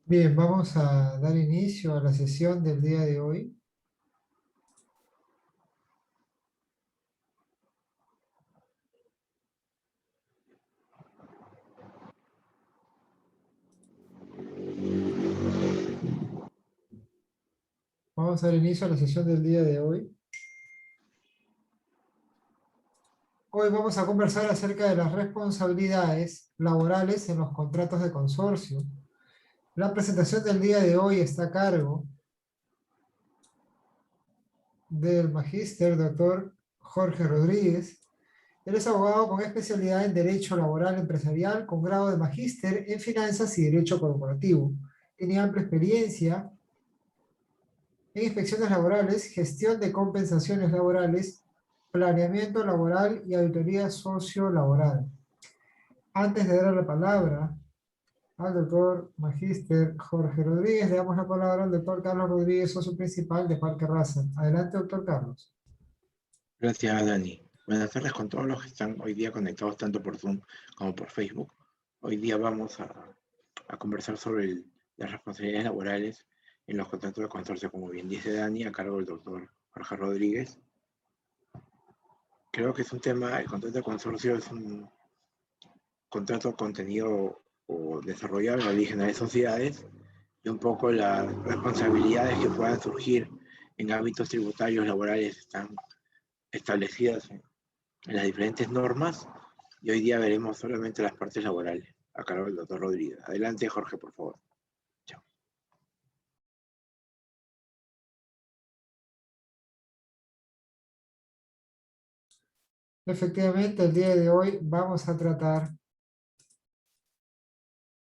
Bien, vamos a dar inicio a la sesión del día de hoy. Vamos a dar inicio a la sesión del día de hoy. Hoy vamos a conversar acerca de las responsabilidades laborales en los contratos de consorcio. La presentación del día de hoy está a cargo del magíster doctor Jorge Rodríguez. Él es abogado con especialidad en Derecho Laboral Empresarial, con grado de magíster en Finanzas y Derecho Corporativo. Tiene amplia experiencia en inspecciones laborales, gestión de compensaciones laborales, planeamiento laboral y auditoría sociolaboral. Antes de dar la palabra al doctor magíster Jorge Rodríguez, le damos la palabra al doctor Carlos Rodríguez, socio principal de Parque Raza. Adelante, doctor Carlos. Gracias, Dani. Buenas tardes con todos los que están hoy día conectados tanto por Zoom como por Facebook. Hoy día vamos a conversar sobre las responsabilidades laborales en los contratos de consorcio, como bien dice Dani, a cargo del doctor Jorge Rodríguez. Creo que es un tema, el contrato de consorcio es un contrato contenido o desarrollado en origen de sociedades y un poco las responsabilidades que puedan surgir en ámbitos tributarios laborales están establecidas en las diferentes normas y hoy día veremos solamente las partes laborales a cargo del doctor Rodríguez. Adelante, Jorge, por favor. Chao. Efectivamente, el día de hoy vamos a tratar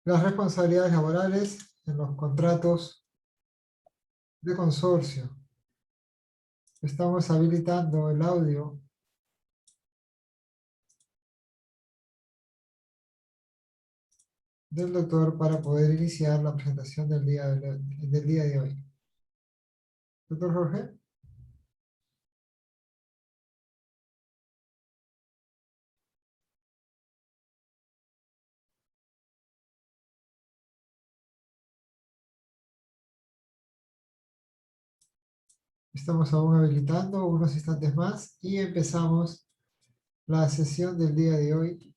las responsabilidades laborales en los contratos de consorcio. Estamos habilitando el audio del doctor para poder iniciar la presentación del día de hoy. Doctor Jorge, estamos aún habilitando unos instantes más y empezamos la sesión del día de hoy.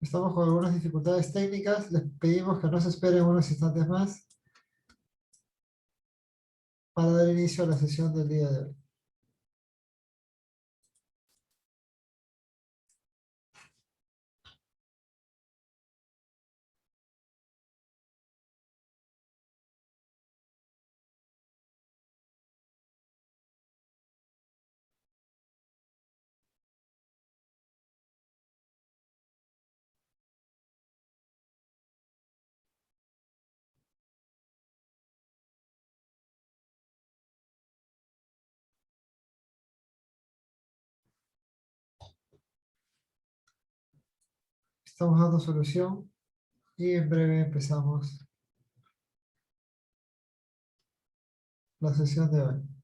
Estamos con algunas dificultades técnicas. Les pedimos que no se esperen unos instantes más para dar inicio a la sesión del día de hoy. Estamos dando solución y en breve empezamos la sesión de hoy.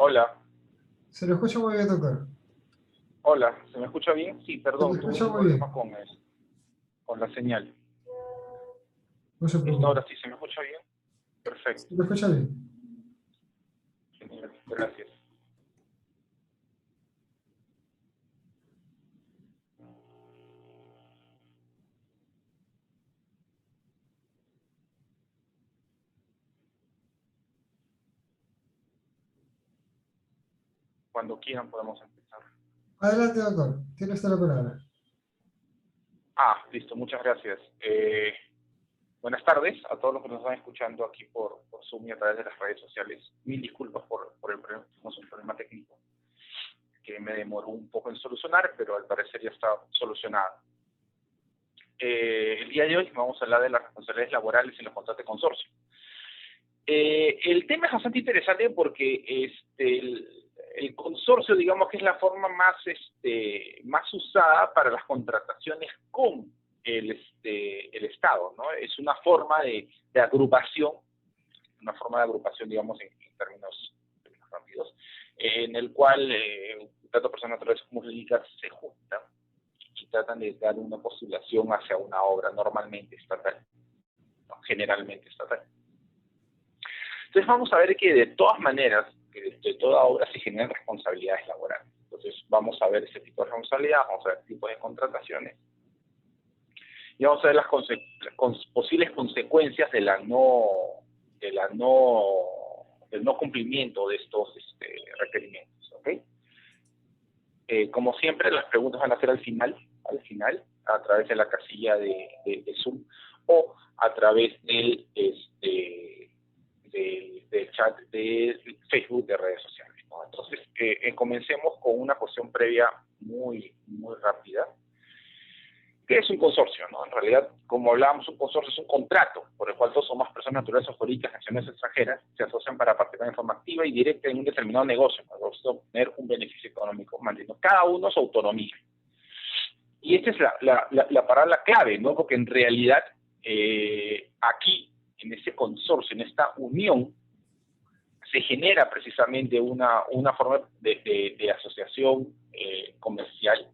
Hola, Se lo escucha muy bien, doctor. hola, ¿se me escucha bien? Sí, Se lo perdón, tuve escucha un muy problema bien. con la señal. No se ¿Listo? preocupe. Ahora sí, ¿se me escucha bien? Se Perfecto, lo escucha bien. genial, gracias. Cuando quieran podemos empezar. Adelante, doctor. Tiene usted la palabra. Listo, muchas gracias. Buenas tardes a todos los que nos están escuchando aquí por Zoom y a través de las redes sociales. Mil disculpas por el problema, tuvimos un problema técnico que me demoró un poco en solucionar, pero al parecer ya está solucionado. El día de hoy vamos a hablar de las responsabilidades laborales en los contratos de consorcio. El tema es bastante interesante porque el consorcio, digamos que es la forma más usada para las contrataciones con el Estado, ¿no? Es una forma de agrupación, digamos, en términos rápidos, en el cual tanto personas naturales como jurídicas se juntan y tratan de dar una postulación hacia una obra normalmente estatal, ¿no? Generalmente estatal. Entonces vamos a ver que de todas maneras, que de toda obra se generan responsabilidades laborales. Entonces vamos a ver ese tipo de responsabilidades, vamos a ver tipos de contrataciones y vamos a ver las posibles consecuencias del no cumplimiento de estos requerimientos. ¿Okay? Como siempre, las preguntas van a ser al final, a través de la casilla de Zoom o a través del chat de Facebook, de redes sociales, ¿no? Entonces, comencemos con una cuestión previa muy rápida. ¿Qué es un consorcio, no? En realidad, como hablábamos, un consorcio es un contrato por el cual dos o más personas naturales o jurídicas nacionales extranjeras se asocian para participar en forma activa y directa en un determinado negocio para obtener un beneficio económico, manteniendo cada uno su autonomía. Y esta es la palabra clave, ¿no? Porque en realidad, aquí, en este consorcio, en esta unión, se genera precisamente una forma de asociación comercial,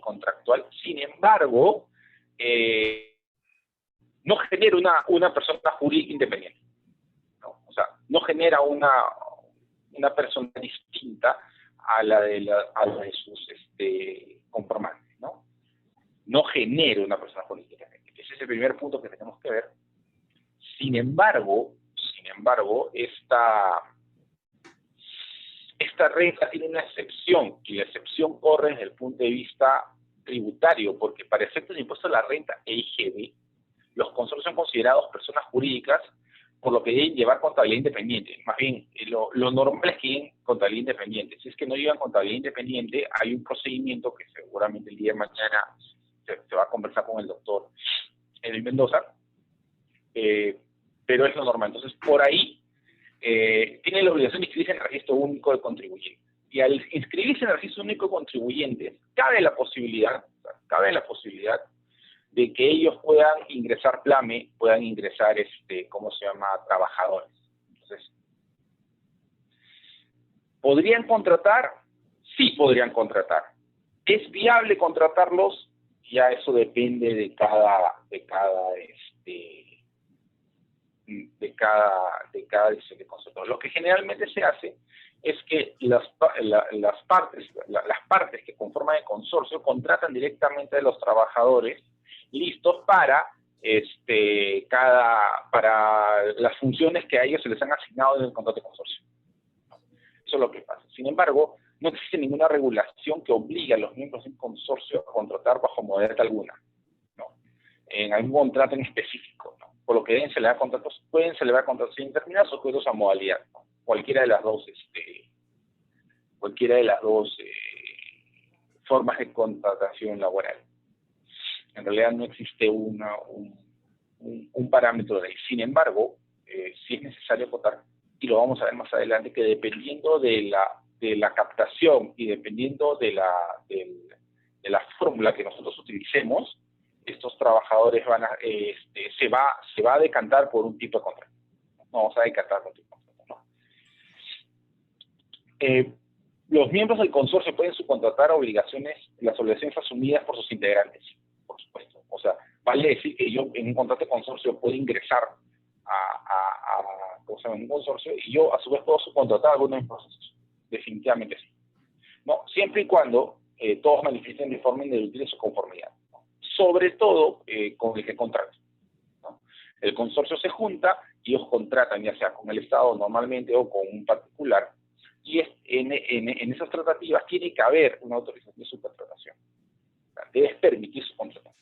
contractual. Sin embargo, no genera una persona jurídica independiente, ¿no? O sea, no genera una persona distinta a la de sus conformantes, ¿no? No genera una persona jurídica independiente. Ese es el primer punto que tenemos que ver. Sin embargo, esta regla tiene una excepción, y la excepción corre desde el punto de vista tributario, porque para efectos de impuesto a la renta e IGB, los consorcios son considerados personas jurídicas, por lo que deben llevar contabilidad independiente. Más bien, lo normal es que lleven contabilidad independiente. Si es que no llevan contabilidad independiente, hay un procedimiento que seguramente el día de mañana se va a conversar con el doctor Edwin Mendoza, pero es lo normal. Entonces, por ahí, tiene la obligación de inscribirse en el registro único de contribuyentes. Y al inscribirse en el registro único de contribuyentes, cabe la posibilidad de que ellos puedan ingresar PLAME, puedan ingresar, trabajadores. Entonces, ¿podrían contratar? Sí podrían contratar. ¿Es viable contratarlos? Ya eso depende de cada decisión de consultor. Lo que generalmente se hace es que las partes que conforman el consorcio contratan directamente a los trabajadores listos para las funciones que a ellos se les han asignado en el contrato de consorcio. Eso es lo que pasa. Sin embargo, no existe ninguna regulación que obligue a los miembros de un consorcio a contratar bajo modalidad alguna, ¿no? En algún contrato en específico, ¿no? Por lo que pueden celebrar contratos indeterminados o sujetos a modalidad, ¿no? Cualquiera de las dos formas de contratación laboral. En realidad no existe un parámetro de ahí. Sin embargo, sí es necesario acotar, y lo vamos a ver más adelante, que dependiendo de la captación y dependiendo de la fórmula que nosotros utilicemos, estos trabajadores se va a decantar por un tipo de contrato. No vamos a decantar por un tipo de contrato, ¿no? Los miembros del consorcio pueden subcontratar las obligaciones asumidas por sus integrantes, por supuesto. O sea, vale decir que yo en un contrato de consorcio puedo ingresar en un consorcio y yo a su vez puedo subcontratar algunos de mis procesos. Definitivamente sí. ¿No? Siempre y cuando todos manifiesten de forma ineludible su conformidad, ¿no? Sobre todo con el que contrata, ¿no? El consorcio se junta y ellos contratan, ya sea con el Estado normalmente o con un particular, y en esas tratativas tiene que haber una autorización de subcontratación. O sea, debes permitir su contratación.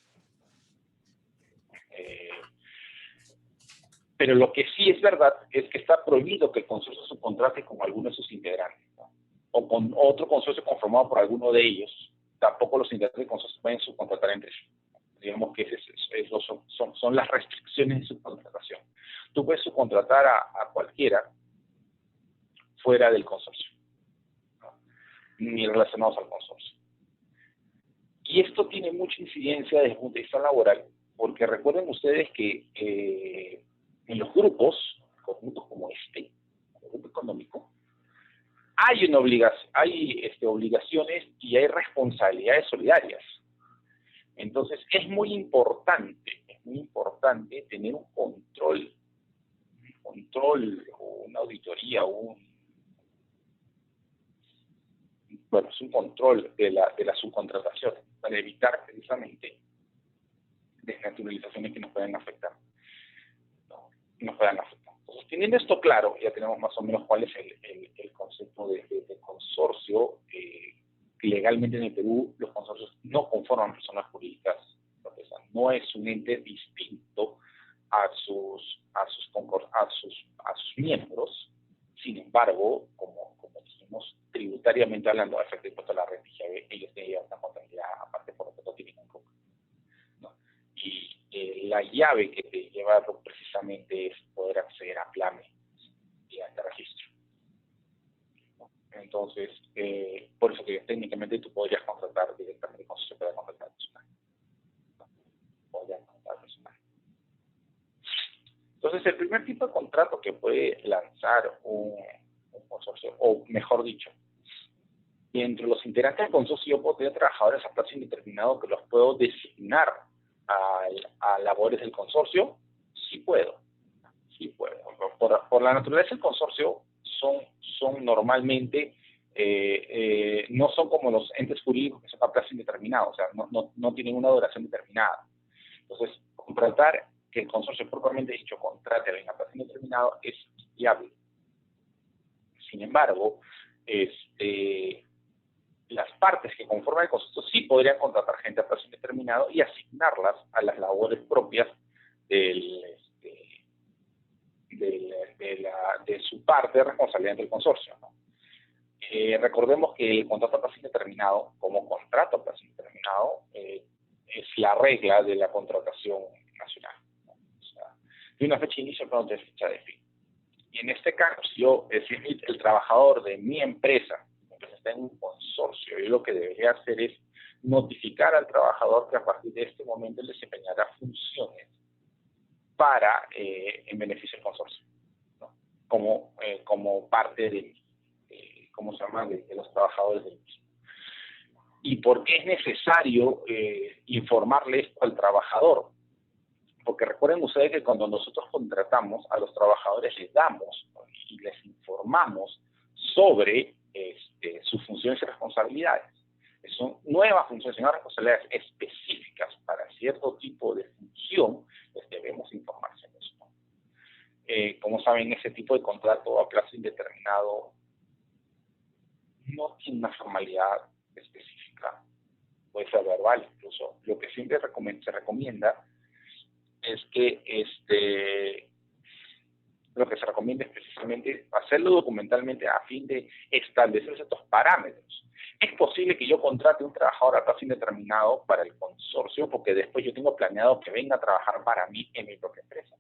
Pero lo que sí es verdad es que está prohibido que el consorcio subcontrate con alguno de sus integrantes, ¿no? O con otro consorcio conformado por alguno de ellos. Tampoco los integrantes del consorcio pueden subcontratar entre sí. Digamos que son las restricciones de subcontratación. Tú puedes subcontratar a cualquiera fuera del consorcio, ¿no? Ni relacionados al consorcio. Y esto tiene mucha incidencia desde el punto de vista laboral, porque recuerden ustedes que en los grupos, conjuntos como el grupo económico, hay obligaciones y hay responsabilidades solidarias. Entonces es muy importante tener un control o una auditoría, es un control de la subcontratación para evitar precisamente desnaturalizaciones que nos pueden afectar. Entonces, teniendo esto claro, ya tenemos más o menos cuál es el concepto de consorcio. Legalmente en el Perú, los consorcios no conforman personas jurídicas. Entonces, no es un ente distinto a sus miembros. Sin embargo, como dijimos, tributariamente hablando, a efecto de impuesto a la renta, ellos tienen una contabilidad aparte, por lo que no tienen un grupo, ¿no? Y la llave que te lleva precisamente es poder acceder a PLAME y a este registro. Entonces, por eso que técnicamente tú podrías contratar directamente con su puede contratar personal. Podrías contratar personal. Entonces, el primer tipo de contrato que puede lanzar un consorcio, o mejor dicho, entre los integrantes del consorcio yo puedo tener trabajadores a plazo indeterminado que los puedo designar a labores del consorcio. Sí puedo. Por la naturaleza del consorcio son normalmente, no son como los entes jurídicos que son a plazo indeterminado, o sea, no tienen una duración determinada. Entonces, contratar, que el consorcio propiamente dicho contrate a alguien a plazo indeterminado es viable. Sin embargo, las partes que conforman el consorcio sí podrían contratar gente a plazo indeterminado y asignarlas a las labores propias de su parte de responsabilidad del consorcio, ¿no? Recordemos que el contrato a plazo indeterminado, como contrato a plazo indeterminado, es la regla de la contratación nacional, ¿no? O sea, tiene una fecha de inicio, pero no tiene fecha de fin. Y en este caso, si el trabajador de mi empresa está en un consorcio, yo lo que debería hacer es notificar al trabajador que a partir de este momento él desempeñará funciones en beneficio del consorcio, ¿no? Como parte de los trabajadores del mismo. ¿Y por qué es necesario informarle esto al trabajador? Porque recuerden ustedes que cuando nosotros contratamos a los trabajadores les damos y les informamos sobre sus funciones y responsabilidades. Son nuevas funciones y responsabilidades específicas para cierto tipo de función, les debemos informarse de eso. Como saben, ese tipo de contrato a plazo indeterminado no tiene una formalidad específica, puede ser verbal incluso. Lo que siempre se recomienda es que lo que se recomienda es precisamente hacerlo documentalmente a fin de establecer ciertos parámetros. Es posible que yo contrate un trabajador a plazo indeterminado para el consorcio porque después yo tengo planeado que venga a trabajar para mí en mi propia empresa.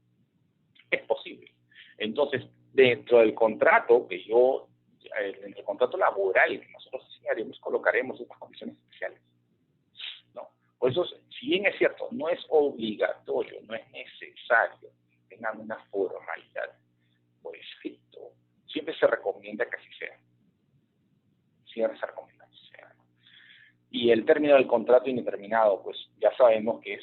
Es posible. Entonces, dentro del contrato en el contrato laboral que nosotros diseñaremos, colocaremos estas condiciones especiales, ¿no? Por eso, si bien es cierto, no es obligatorio, no es necesario que tengan una formalidad por escrito, siempre se recomienda que así sea. considera esa recomendación. Y el término del contrato indeterminado, pues ya sabemos que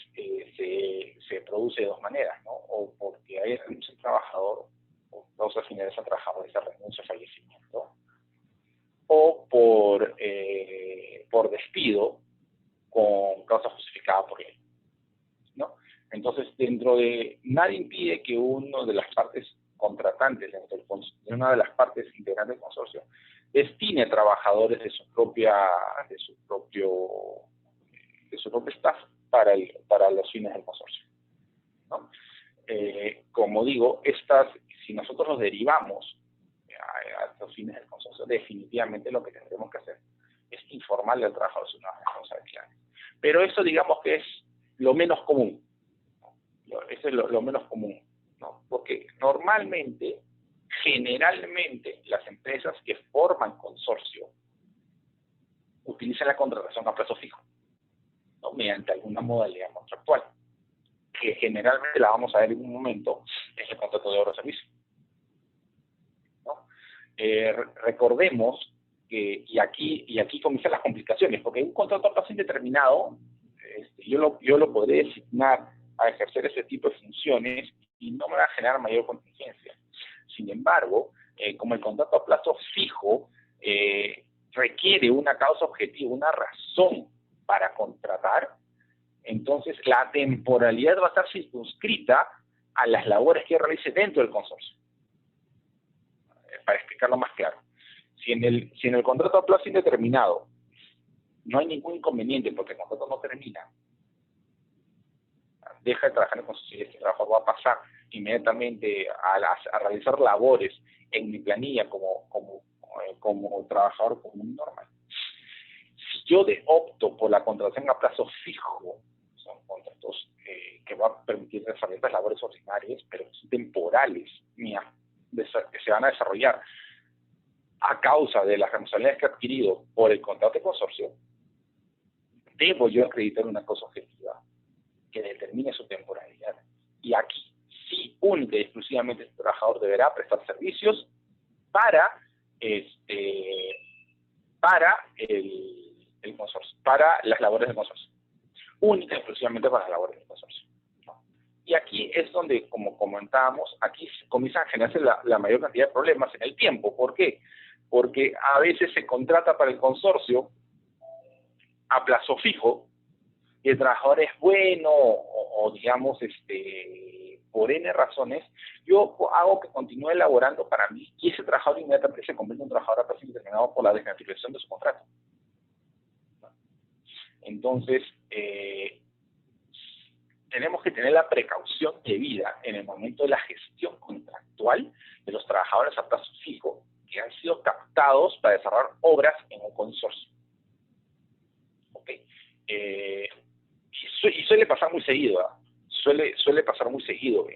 se produce de dos maneras, ¿no? O porque hay renuncia al trabajador, o causas finales al trabajador, esa renuncia, fallecimiento, o por despido con causa justificada por ley, ¿no? Entonces, nadie impide que una de las partes contratantes, de una de las partes integrantes del consorcio, destine trabajadores de su propio staff para los fines del consorcio, ¿no? Como digo, si nosotros los derivamos a los fines del consorcio, definitivamente lo que tendremos que hacer es informarle al trabajador de sus nuevas responsabilidades. Pero eso, digamos que es lo menos común, ¿no? Eso es lo menos común, ¿no? Porque normalmente, generalmente, las empresas que forman consorcio utilizan la contratación a plazo fijo, ¿no? Mediante alguna modalidad contractual, que generalmente la vamos a ver en un momento, es el contrato de obra o servicio, ¿no? Recordemos que, y aquí comienzan las complicaciones, porque un contrato a plazo indeterminado, yo lo podré designar a ejercer ese tipo de funciones y no me va a generar mayor contingencia. Sin embargo, como el contrato a plazo fijo requiere una causa objetiva, una razón para contratar, entonces la temporalidad va a estar circunscrita a las labores que realice dentro del consorcio. Para explicarlo más claro, si en el contrato a plazo indeterminado no hay ningún inconveniente porque el contrato no termina, deja de trabajar en el consorcio y este trabajador va a pasar inmediatamente a realizar labores en mi planilla como trabajador común y normal. Si yo opto por la contratación a plazo fijo, son contratos que van a permitir desarrollar las labores ordinarias, pero son temporales mías, que se van a desarrollar a causa de las responsabilidades que he adquirido por el contrato de consorcio, debo yo acreditar una causa objetiva que determine su temporalidad. Y aquí, sí, única y exclusivamente, el trabajador deberá prestar servicios para el consorcio, para las labores del consorcio. Única y exclusivamente para las labores del consorcio. Y aquí es donde, como comentábamos, aquí comienzan a generarse la mayor cantidad de problemas en el tiempo. ¿Por qué? Porque a veces se contrata para el consorcio a plazo fijo, y el trabajador es bueno, o digamos, por N razones, yo hago que continúe elaborando para mí, y ese trabajador inmediatamente se convierte en un trabajador a plazo indeterminado por la desnaturalización de su contrato. Entonces, tenemos que tener la precaución debida en el momento de la gestión contractual de los trabajadores a plazo fijo que han sido captados para desarrollar obras en un consorcio. ¿Okay? Y suele pasar muy seguido, ¿eh? Suele pasar muy seguido.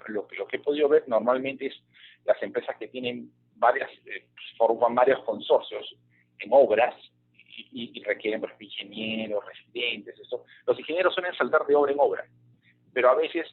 Lo que he podido ver normalmente es las empresas que tienen forman varios consorcios en obras y requieren, por ejemplo, ingenieros, residentes, eso. Los ingenieros suelen saltar de obra en obra, pero a veces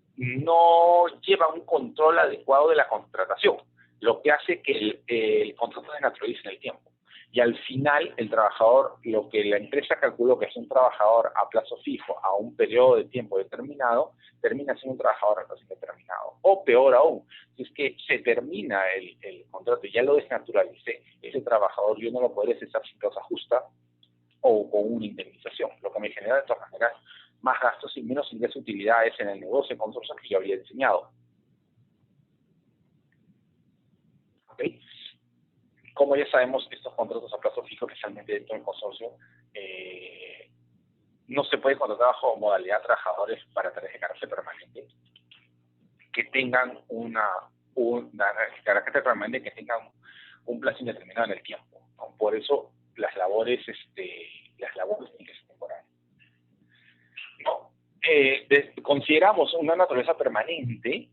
no llevan un control adecuado de la contratación, lo que hace que el contrato se desnaturalice en el tiempo. Y al final, el trabajador, lo que la empresa calculó que es un trabajador a plazo fijo a un periodo de tiempo determinado, termina siendo un trabajador a plazo indeterminado. O peor aún, si es que se termina el contrato y ya lo desnaturalicé, ese trabajador yo no lo podré cesar sin causa justa o con una indemnización, lo que me genera de todas maneras más gastos y menos ingresos de utilidades en el negocio de consorcio que yo había diseñado. ¿Ok? Como ya sabemos, estos contratos a plazo fijo, especialmente dentro del consorcio, no se puede contratar bajo modalidad de trabajadores para tareas de carácter permanente que tengan carácter permanente, que tengan un plazo indeterminado en el tiempo, ¿no? Por eso las labores tienen que ser temporales. ¿No? Consideramos una naturaleza permanente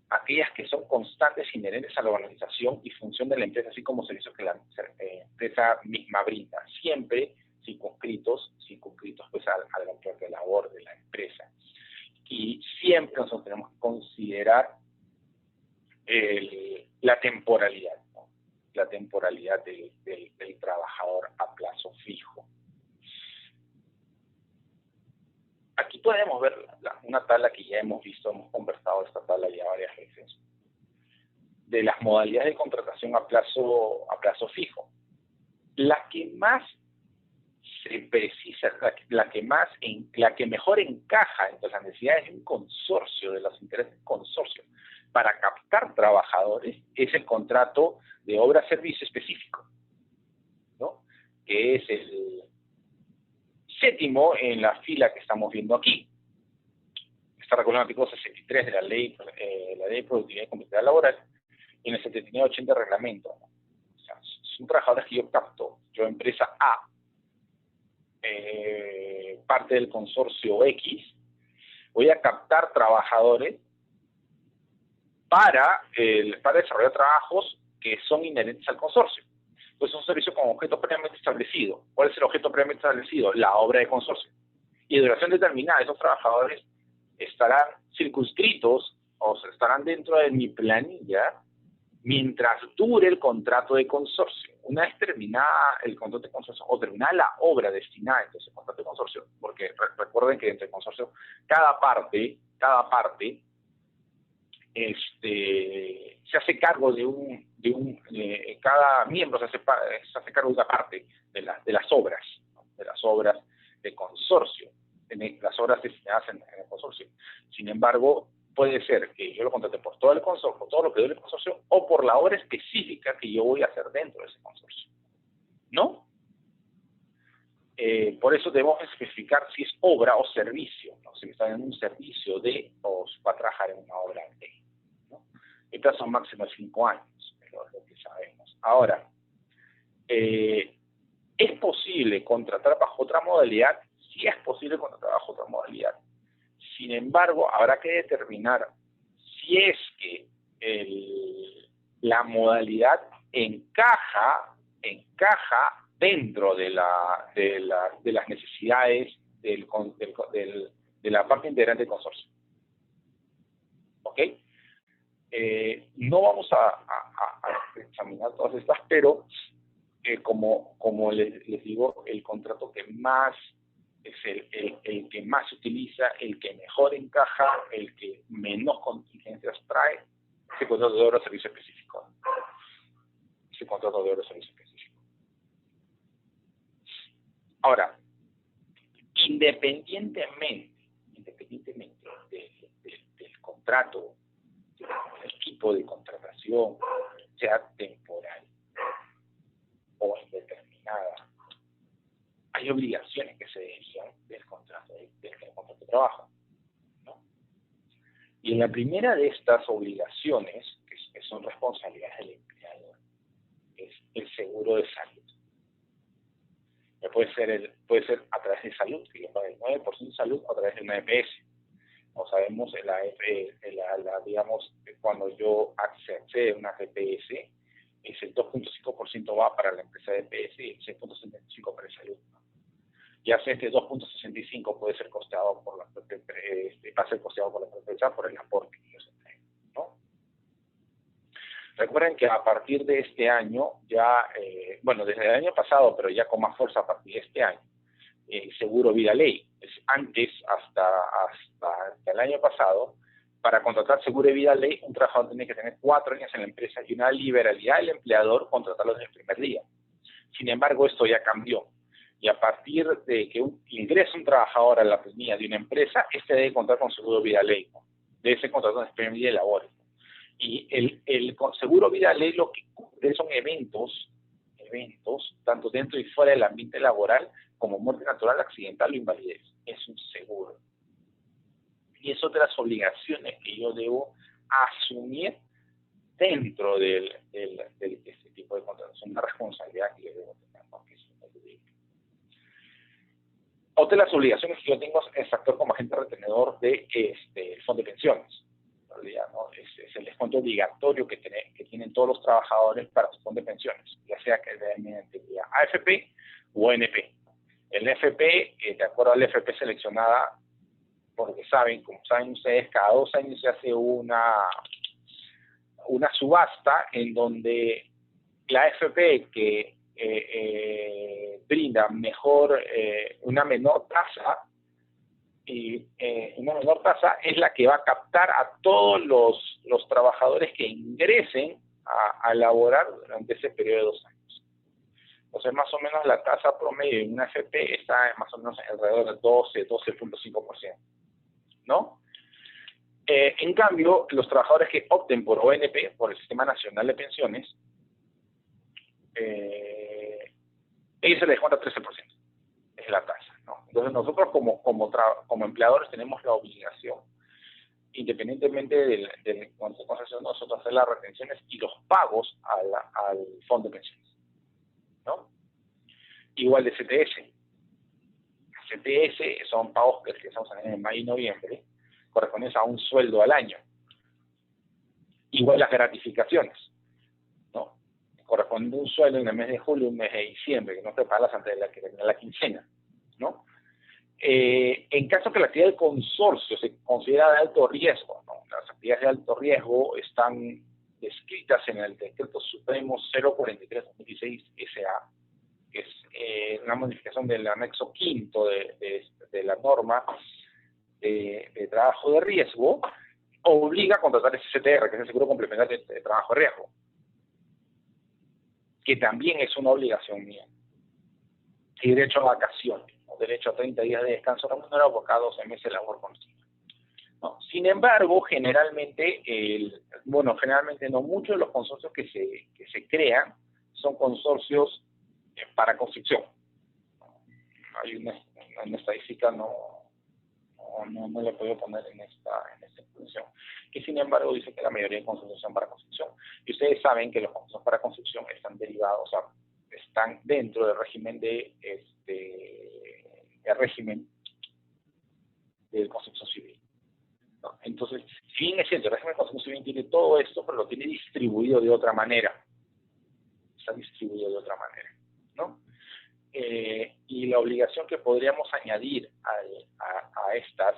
aquellas que son constantes, inherentes a la organización y función de la empresa, así como servicios que la empresa misma brinda, siempre circunscritos pues a la propia labor de la empresa. Y siempre nosotros tenemos que considerar la temporalidad. la temporalidad del trabajador a plazo fijo. Aquí podemos ver una tabla que ya hemos visto, hemos conversado esta tabla ya varias veces, de las modalidades de contratación a plazo fijo. La que más se precisa, la que mejor encaja entre las necesidades de un consorcio, de los intereses del consorcio, para captar trabajadores, es el contrato de obra-servicio específico, ¿no? Que es el séptimo en la fila que estamos viendo aquí. Está regulado en el artículo 63 de la ley de productividad y competitividad laboral y en el 79-80 del reglamento. O sea, son trabajadores que yo capto, yo empresa A, parte del consorcio X, voy a captar trabajadores para desarrollar trabajos que son inherentes al consorcio. Entonces es un servicio con objeto previamente establecido. ¿Cuál es el objeto previamente establecido? La obra de consorcio. Y de duración determinada, esos trabajadores estarán circunscritos o estarán dentro de mi planilla mientras dure el contrato de consorcio. Una vez terminada el contrato de consorcio o terminada la obra destinada a ese contrato de consorcio, porque recuerden que dentro del consorcio cada parte se hace cargo cada miembro se hace cargo de una parte de las obras, ¿no? De las obras de consorcio, las obras destinadas en el consorcio. Sin embargo, puede ser que yo lo contrate por todo el consorcio, por todo lo que dure el consorcio, o por la obra específica que yo voy a hacer dentro de ese consorcio, ¿no? Por eso debemos especificar si es obra o servicio, ¿no? Si me están en un servicio o va a trabajar en una obra de, ¿no? El plazo máximo es 5 años, pero es lo que sabemos. Ahora, ¿es posible contratar bajo otra modalidad? Sí es posible contratar bajo otra modalidad. Sin embargo, habrá que determinar si es que la modalidad encaja dentro de las necesidades de la parte integrante del consorcio. ¿Ok? No vamos a examinar todas estas, pero como les digo, el contrato que más es el que más se utiliza, el que mejor encaja, el que menos contingencias trae, ese contrato de obra o servicio específico. Ese contrato de obra o servicio específico. Ahora, independientemente del contrato, del tipo de contratación, sea temporal o indeterminada, hay obligaciones que se derivan del contrato de trabajo, ¿no? Y en la primera de estas obligaciones, que son responsabilidades del empleador, es el seguro de salud. Puede ser a través de salud, que yo pague el 9% de salud, o a través de una EPS. Como sabemos, digamos, cuando yo accedo a una EPS, es el 2.5% va para la empresa de EPS y el 6.75% para el salud, ¿no? Ya sea este 2.65 puede ser costeado por la propia empresa por el aporte que ellos entregan, ¿no? Recuerden que a partir de este año, desde el año pasado, pero ya con más fuerza a partir de este año, seguro vida ley. Antes, hasta el año pasado, para contratar seguro de vida ley, un trabajador tenía que tener 4 años en la empresa y una liberalidad del empleador contratarlo desde el primer día. Sin embargo, esto ya cambió. Y a partir de que ingresa un trabajador a la planilla de una empresa, este debe contar con seguro vida ley, ¿no? Debe ser contratado en el primer día de labores. Y el seguro vida ley lo que cubre son eventos, tanto dentro y fuera del ambiente laboral, como muerte natural, accidental o invalidez. Es un seguro. Y es otra de las obligaciones que yo debo asumir dentro de este tipo de contratos. Una responsabilidad que yo debo tener, ¿no? Que es un derecho. Otra de las obligaciones que yo tengo es actuar como agente retenedor del fondo de pensiones. En realidad, ¿no? Es el descuento obligatorio que tienen todos los trabajadores para su fondo de pensiones, ya sea que mediante vía AFP o NP. El FP, de acuerdo al FP seleccionada, porque como saben ustedes, cada 2 años se hace una subasta en donde la AFP que brinda una menor tasa, y una menor tasa es la que va a captar a todos los trabajadores que ingresen a laborar durante ese periodo de 2 años. Entonces, más o menos la tasa promedio en una AFP está más o menos alrededor del 12.5%, ¿no? En cambio, los trabajadores que opten por ONP, por el Sistema Nacional de Pensiones, ellos se les descuenta 13%, es la tasa, ¿no? Entonces nosotros como empleadores tenemos la obligación, independientemente del Consejo de Asociación, nosotros hacer las retenciones y los pagos al fondo de pensiones, ¿no? Igual de CTS. CTS son pagos que realizamos en mayo y noviembre, corresponden a un sueldo al año. Igual las gratificaciones, ¿no? Corresponde un sueldo en el mes de julio, un mes de diciembre, que no te pagas antes de la quincena, ¿no? En caso que la actividad del consorcio se considera de alto riesgo, ¿no? Las actividades de alto riesgo están descritas en el Decreto Supremo 043/2016 SA, que es una modificación del anexo quinto de la norma de trabajo de riesgo, obliga a contratar ese CTR, que es el seguro complementario de trabajo de riesgo, que también es una obligación mía. Y derecho a vacaciones, ¿no? Derecho a 30 días de descanso remunerado por cada 12 meses de labor continua, ¿no? Sin embargo, generalmente no, muchos de los consorcios que se crean son consorcios para construcción. Hay una estadística, no le he podido poner en esta exposición, que sin embargo dice que la mayoría de consorcios son para construcción. Y ustedes saben que los consorcios para construcción están derivados, o sea, están dentro del régimen de construcción civil, ¿no? Entonces, si bien es cierto, el régimen de construcción civil tiene todo esto, pero lo tiene distribuido de otra manera. Está distribuido de otra manera, ¿no? Y la obligación que podríamos añadir a estas,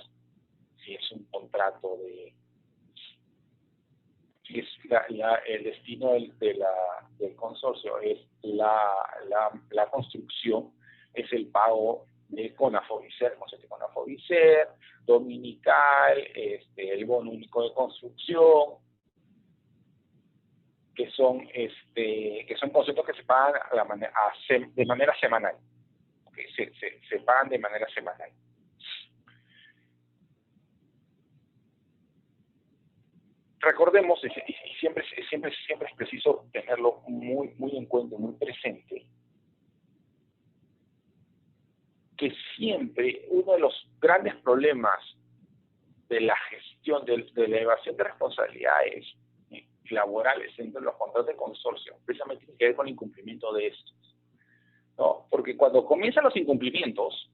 si es un contrato si es el destino del consorcio es la construcción, es el pago de CONAFOBICER, concepto de CONAFOBICER, dominical, el bono único de construcción, que son conceptos que se pagan de manera semanal. ¿Okay? Se pagan de manera semanal. Recordemos, y siempre es preciso tenerlo muy en cuenta, muy presente, que siempre uno de los grandes problemas de la gestión, de la evasión de responsabilidades laborales entre los contratos de consorcio, precisamente tiene que ver con el incumplimiento de estos, ¿no? Porque cuando comienzan los incumplimientos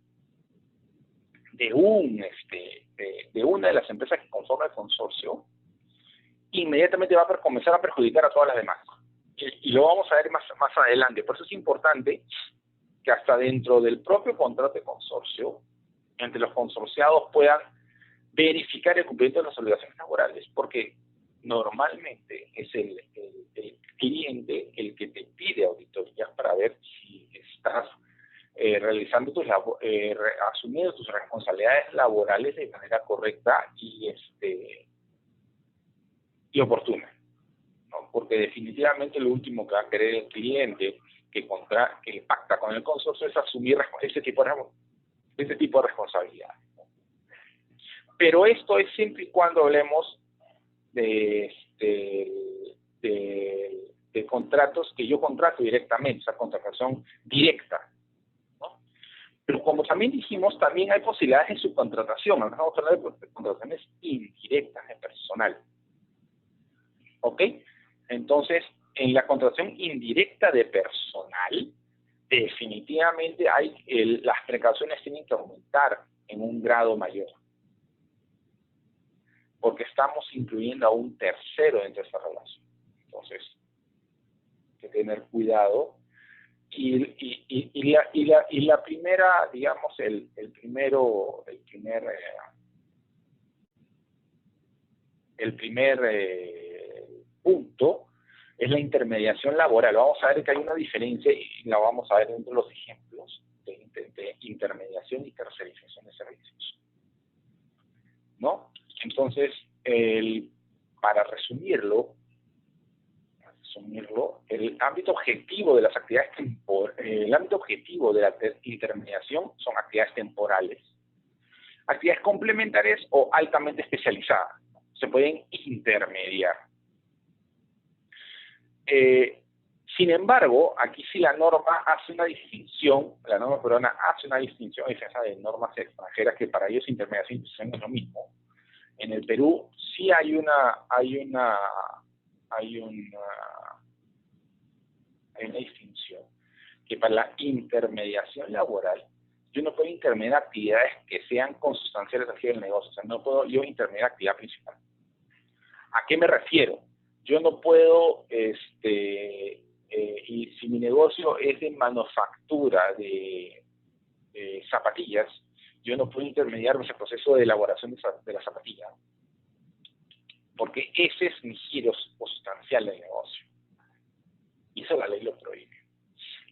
de una de las empresas que conforman el consorcio, inmediatamente va a comenzar a perjudicar a todas las demás. Y lo vamos a ver más adelante. Por eso es importante que hasta dentro del propio contrato de consorcio, entre los consorciados puedan verificar el cumplimiento de las obligaciones laborales, porque normalmente es el cliente el que te pide auditorías para ver si estás realizando asumiendo tus responsabilidades laborales de manera correcta y oportuna, ¿no? Porque definitivamente lo último que va a querer el cliente que pacta con el consorcio es asumir ese tipo de responsabilidad. Pero esto es siempre y cuando hablemos de contratos que yo contrato directamente, o sea, contratación directa, ¿no? Pero como también dijimos, también hay posibilidades de subcontratación. Vamos a hablar de contrataciones indirectas de personal. ¿Ok? Entonces, en la contratación indirecta de personal, definitivamente las precauciones tienen que aumentar en un grado mayor, porque estamos incluyendo a un tercero dentro de esta relación. Entonces, hay que tener cuidado. Y la primera, digamos, el primer punto es la intermediación laboral. Vamos a ver que hay una diferencia y la vamos a ver dentro de los ejemplos de intermediación y tercerización de servicios, ¿no? Entonces, para resumirlo, el ámbito objetivo de las actividades el ámbito objetivo de la intermediación son actividades temporales, actividades complementarias o altamente especializadas. Se pueden intermediar. Sin embargo, aquí sí la norma hace una distinción, la norma peruana hace una distinción a diferencia de normas extranjeras que para ellos intermediación y intermediación es lo mismo. En el Perú sí hay una distinción, que para la intermediación laboral, yo no puedo intermediar actividades que sean consustanciales al giro del negocio. O sea, no puedo yo intermediar actividad principal. ¿A qué me refiero? Yo no puedo, y si mi negocio es de manufactura de zapatillas, yo no puedo intermediar ese proceso de elaboración de la zapatilla, porque ese es mi giro sustancial del negocio. Y eso la ley lo prohíbe.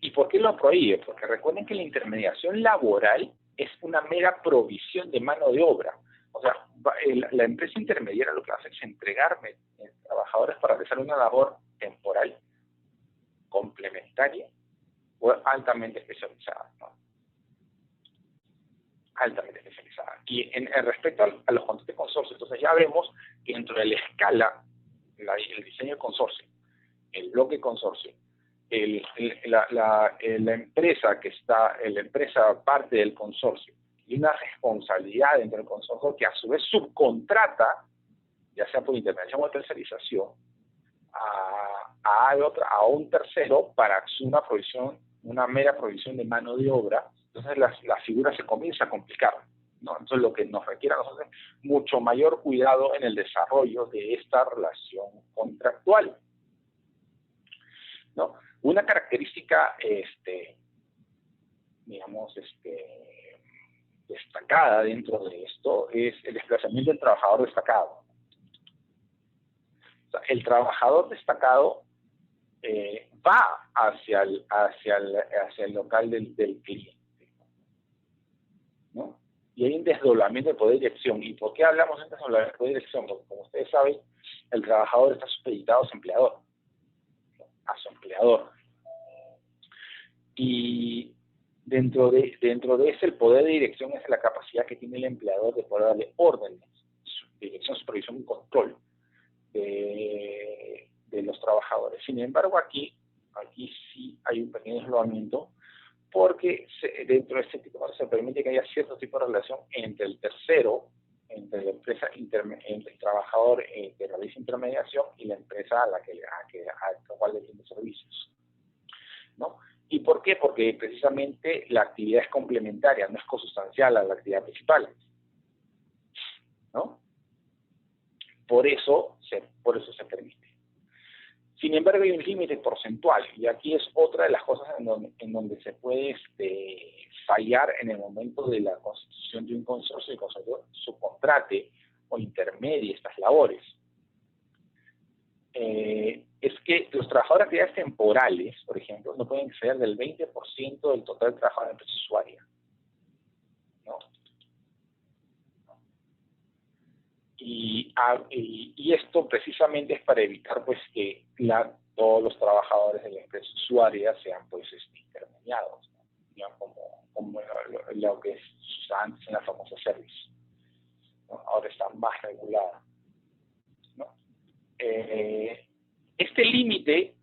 ¿Y por qué lo prohíbe? Porque recuerden que la intermediación laboral es una mera provisión de mano de obra. O sea, la empresa intermediaria lo que hace es entregarme trabajadores para realizar una labor temporal, complementaria o altamente especializada, ¿no? Altamente especializada. Y respecto a los contratos de consorcio, entonces ya vemos que dentro de la escala, el diseño de consorcio, el bloque de consorcio, la empresa parte del consorcio y una responsabilidad dentro del consorcio que a su vez subcontrata, ya sea por intermediación o tercerización, a un tercero para una mera provisión de mano de obra. Entonces la figura se comienza a complicar, ¿no? Entonces lo que nos requiere a nosotros es mucho mayor cuidado en el desarrollo de esta relación contractual, ¿no? Una característica, destacada dentro de esto es el desplazamiento del trabajador destacado. O sea, el trabajador destacado va hacia el local del cliente, ¿no? Y hay un desdoblamiento de poder de dirección. ¿Y por qué hablamos de desdoblamiento de poder de dirección? Porque, como ustedes saben, el trabajador está supeditado a su empleador. Y dentro de ese, el poder de dirección es la capacidad que tiene el empleador de poder darle órdenes, dirección, supervisión y control de los trabajadores. Sin embargo, aquí sí hay un pequeño desdoblamiento, porque dentro de este tipo se permite que haya cierto tipo de relación entre el tercero, entre la empresa, entre el trabajador que realiza intermediación y la empresa a la cual le brinda servicios, ¿no? ¿Y por qué? Porque precisamente la actividad es complementaria, no es consustancial a la actividad principal, ¿no? Por eso se permite. Sin embargo, hay un límite porcentual, y aquí es otra de las cosas en donde se puede fallar en el momento de la constitución de un consorcio, y el consorcio subcontrate o intermedie estas labores. Es que los trabajadores de actividades temporales, por ejemplo, no pueden exceder del 20% del total de trabajo de la empresa usuaria, ¿no? Y esto precisamente es para evitar pues que todos los trabajadores de la empresa usuaria sean pues intermediados, ¿no? Como lo que se usaba antes en la famosa service, ¿no? Ahora está más regulada, ¿no? Este límite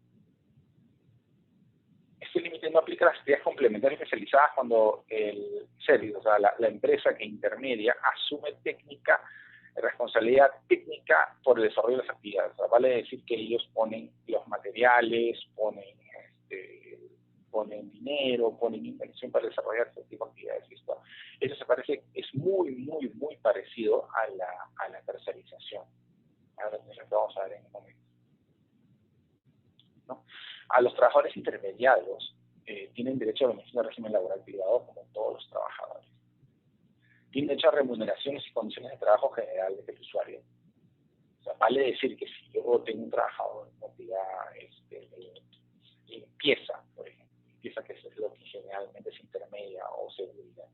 no aplica a las actividades complementarias especializadas cuando el service, o sea, la empresa que intermedia, asume responsabilidad técnica por el desarrollo de las actividades. O sea, vale decir que ellos ponen los materiales, ponen dinero, ponen inversión para desarrollar este tipo de actividades. Eso es muy, muy, muy parecido a la tercerización. Ahora lo vamos a ver en un momento, ¿no? A los trabajadores intermediarios tienen derecho a beneficio del régimen laboral privado como todos los sea, vale decir que si yo tengo un trabajador en actividad limpieza, por ejemplo, limpieza, que es lo que generalmente es intermedia, o seguridad,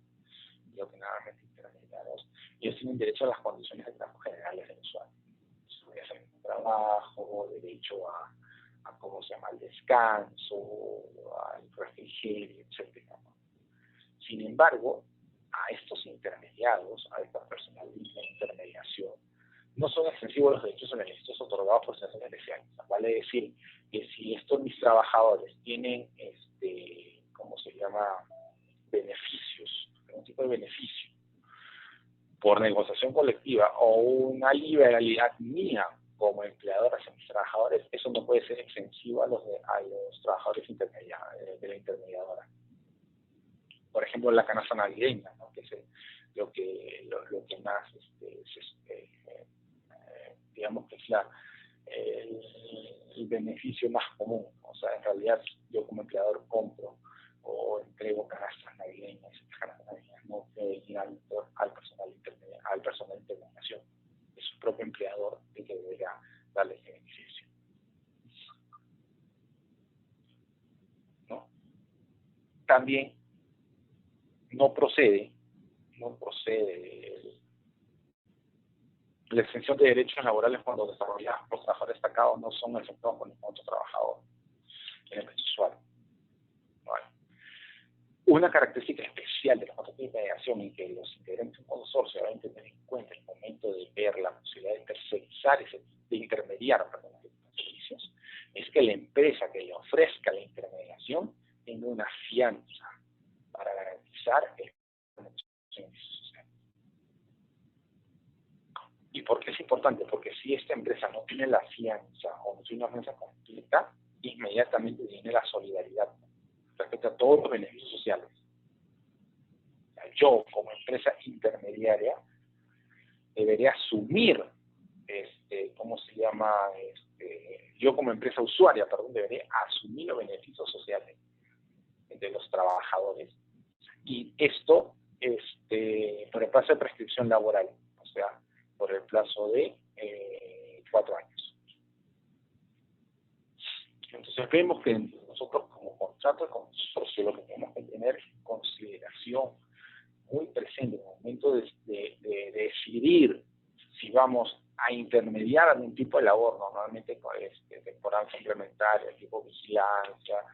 lo que normalmente intermediados, ellos tienen derecho a las condiciones de trabajo generales del usuario. Puede ser un trabajo, derecho a cómo se llama, al descanso, al refrigerio, etc. Sin embargo, a estos intermediados, a esta personal de intermediación, no son extensivos los derechos beneficios otorgados por situaciones especiales. Vale decir que si estos mis trabajadores tienen, ¿cómo se llama?, beneficios, algún tipo de beneficio, por negociación colectiva o una liberalidad mía como empleador hacia mis trabajadores, eso no puede ser extensivo a los trabajadores de la intermediadora. Por ejemplo, la canasta navideña, ¿no?, que es lo que más, digamos que es el beneficio más común. O sea, en realidad yo como empleador compro o entrego canastas navideñas, y canastas navideñas no deben ir al personal de intermediación. Es su propio empleador el que deberá darle ese beneficio, ¿no? También no procede la extensión de derechos laborales cuando desarrollados por trabajadores destacados no son efectuados por ningún otro trabajador en el usuario. Vale. Una característica especial de los contratos de mediación en que los integrantes de un consorcio deben tener en cuenta el momento de ver la posibilidad de tercerizar, de intermediar los servicios, es que la empresa que le ofrezca la intermediación tenga una fianza para garantizar el servicio social. ¿Y por qué es importante? Porque si esta empresa no tiene la fianza o no tiene una fianza completa, inmediatamente viene la solidaridad respecto a todos los beneficios sociales. O sea, yo, como empresa intermediaria, debería asumir, ¿cómo se llama? Yo como empresa usuaria, debería asumir los beneficios sociales de los trabajadores. Y esto, por el plazo de prescripción laboral, o sea, por el plazo de 4 años. Entonces vemos que nosotros como contrato de consorcio lo que tenemos que tener en consideración muy presente en el momento de decidir si vamos a intermediar algún tipo de labor, normalmente temporal complementaria, tipo vigilancia,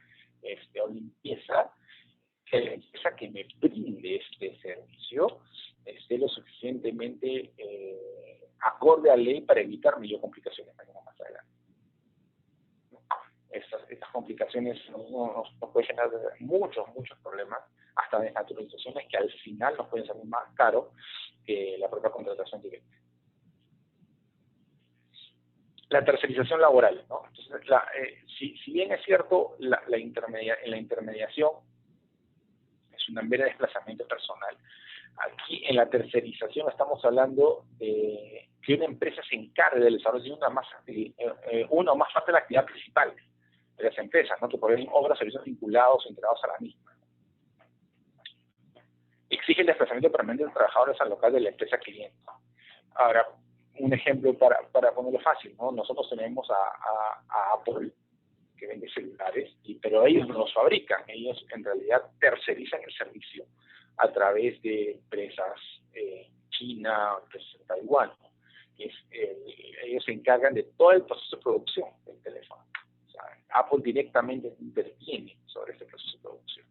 o limpieza, que la empresa que me brinde este servicio esté lo suficientemente acorde a ley para evitar mayor complicaciones más adelante. Estas complicaciones nos pueden generar muchos problemas, hasta desnaturalizaciones que al final nos pueden salir más caro que la propia contratación directa. La tercerización laboral, ¿no? Entonces, si bien es cierto, en la intermediación es un mero desplazamiento personal, aquí en la tercerización estamos hablando de que una empresa se encargue del desarrollo de una o más parte de la actividad principal de las empresas, ¿no?, que proveen obras o servicios vinculados o integrados a la misma. Exige el desplazamiento permanente de los trabajadores al local de la empresa cliente. Ahora, un ejemplo para ponerlo fácil, ¿no? Nosotros tenemos a Apple, que vende celulares, pero ellos no los fabrican, ellos en realidad tercerizan el servicio a través de empresas China, empresas en Taiwán. Ellos se encargan de todo el proceso de producción del teléfono. O sea, Apple directamente interviene sobre este proceso de producción.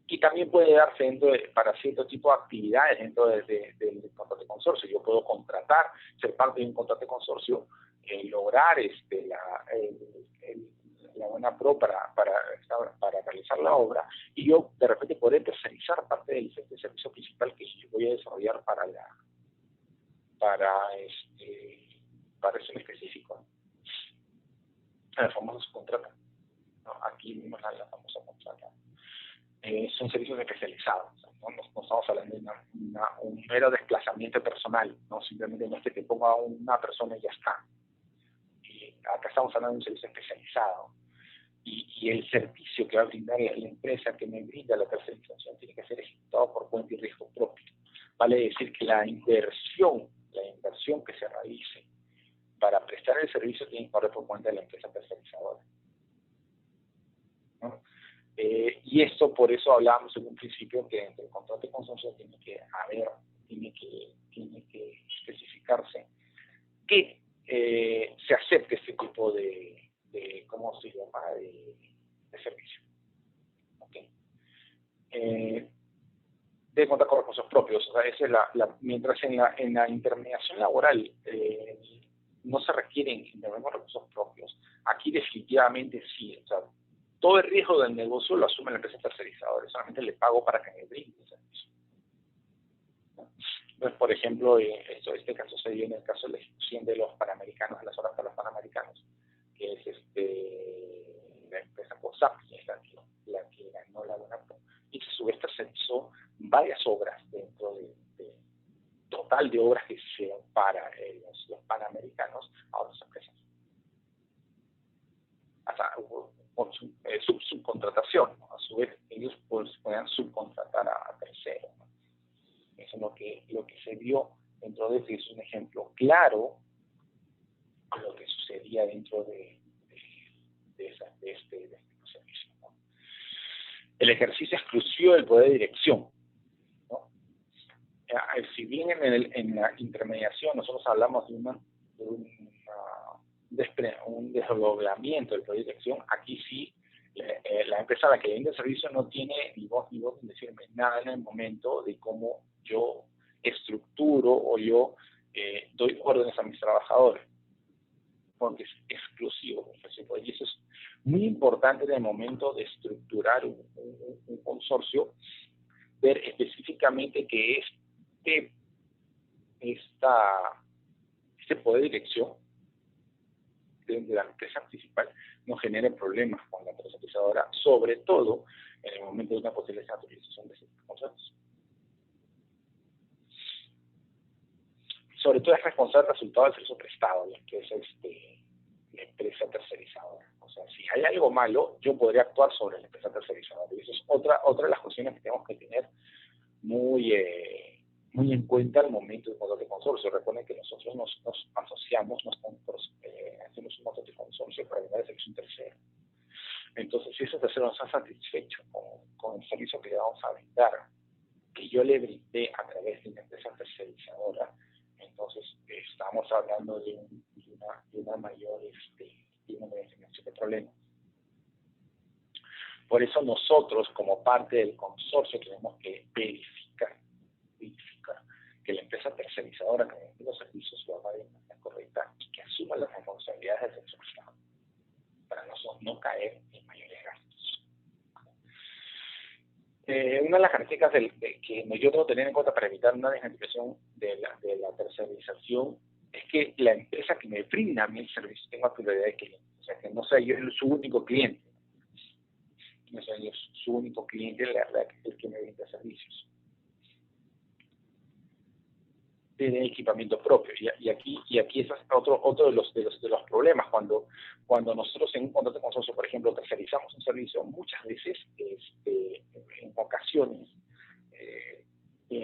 Y también puede darse para cierto tipo de actividades dentro del contrato de consorcio. Yo puedo contratar, ser parte de un contrato de consorcio, lograr la buena pro para realizar la obra, y yo de repente poder tercerizar parte del servicio principal que yo voy a desarrollar para eso en específico. El famoso subcontrata, ¿no? Aquí vimos la famosa contrata. Son servicios especializados, ¿no? No estamos hablando de un mero desplazamiento personal, no simplemente no es que te ponga una persona y ya está. Y acá estamos hablando de un servicio especializado, y el servicio que va a brindar la empresa que me brinda la tercerización tiene que ser ejecutado por cuenta y riesgo propio. Vale decir que la inversión que se realice para prestar el servicio tiene que correr por cuenta de la empresa tercerizadora, ¿no? Y esto, por eso hablábamos en un principio que entre el contrato de consorcio tiene que especificarse que se acepte este tipo de ¿cómo se llama?, de servicio. ¿Okay? Debe contar con recursos propios. O sea, esa es mientras en la intermediación laboral no se requieren recursos propios, aquí definitivamente sí. O sea, todo el riesgo del negocio lo asume la empresa tercerizadora, solamente le pago para que me brinde el servicio. Entonces, por ejemplo, este caso se dio en el caso de la ejecución de los Panamericanos, de las horas para los Panamericanos, que es la empresa COSAP, es la que ganó la Donapo, y que a su vez tercerizó varias obras dentro de total de obras que se hicieron para los Panamericanos a otras empresas. Hasta por subcontratación, ¿no? A su vez ellos podían subcontratar a terceros, ¿no? Eso es lo que se vio dentro de este, es un ejemplo claro de lo que sucedía dentro de este servicio, ¿no? El ejercicio exclusivo del poder de dirección, ¿no? Si bien en la intermediación nosotros hablamos de un desdoblamiento del poder de dirección, aquí sí la empresa a la que vende el servicio no tiene ni voz en decirme nada en el momento de cómo yo estructuro o yo doy órdenes a mis trabajadores, porque es exclusivo. Y eso es muy importante en el momento de estructurar un consorcio, ver específicamente que este poder de dirección de la empresa principal no genere problemas con la empresa tercerizadora, sobre todo en el momento de una posible naturalización de estos contratos. Sobre todo es responsable del resultado del servicio prestado, la empresa tercerizadora. O sea, si hay algo malo, yo podría actuar sobre la empresa tercerizadora. Y eso es otra de las cuestiones que tenemos que tener muy en cuenta al momento de un contrato de consorcio. Recuerden que nosotros nos asociamos, hacemos un contrato de consorcio para brindar el servicio a un tercero. Entonces, si ese tercero no está satisfecho con el servicio que le vamos a brindar, que yo le brindé a través de una empresa tercerizadora, entonces estamos hablando de una mayor generación de problemas. Por eso nosotros, como parte del consorcio, tenemos que verificar que la empresa tercerizadora que vende los servicios lo haga de manera correcta y que asuma las responsabilidades del servicio prestado, para no caer en mayores gastos. Una de las características que yo tengo que tener en cuenta para evitar una desnaturalización de la tercerización es que la empresa que me brinda a mí el servicio tenga prioridad de cliente. O sea, que no sea yo su único cliente. No sea yo su único cliente el que me brinda servicios. Tiene equipamiento propio. Y aquí ese es otro de los problemas. Cuando nosotros en un contrato de consorcio, por ejemplo, tercerizamos un servicio, muchas veces, en ocasiones, la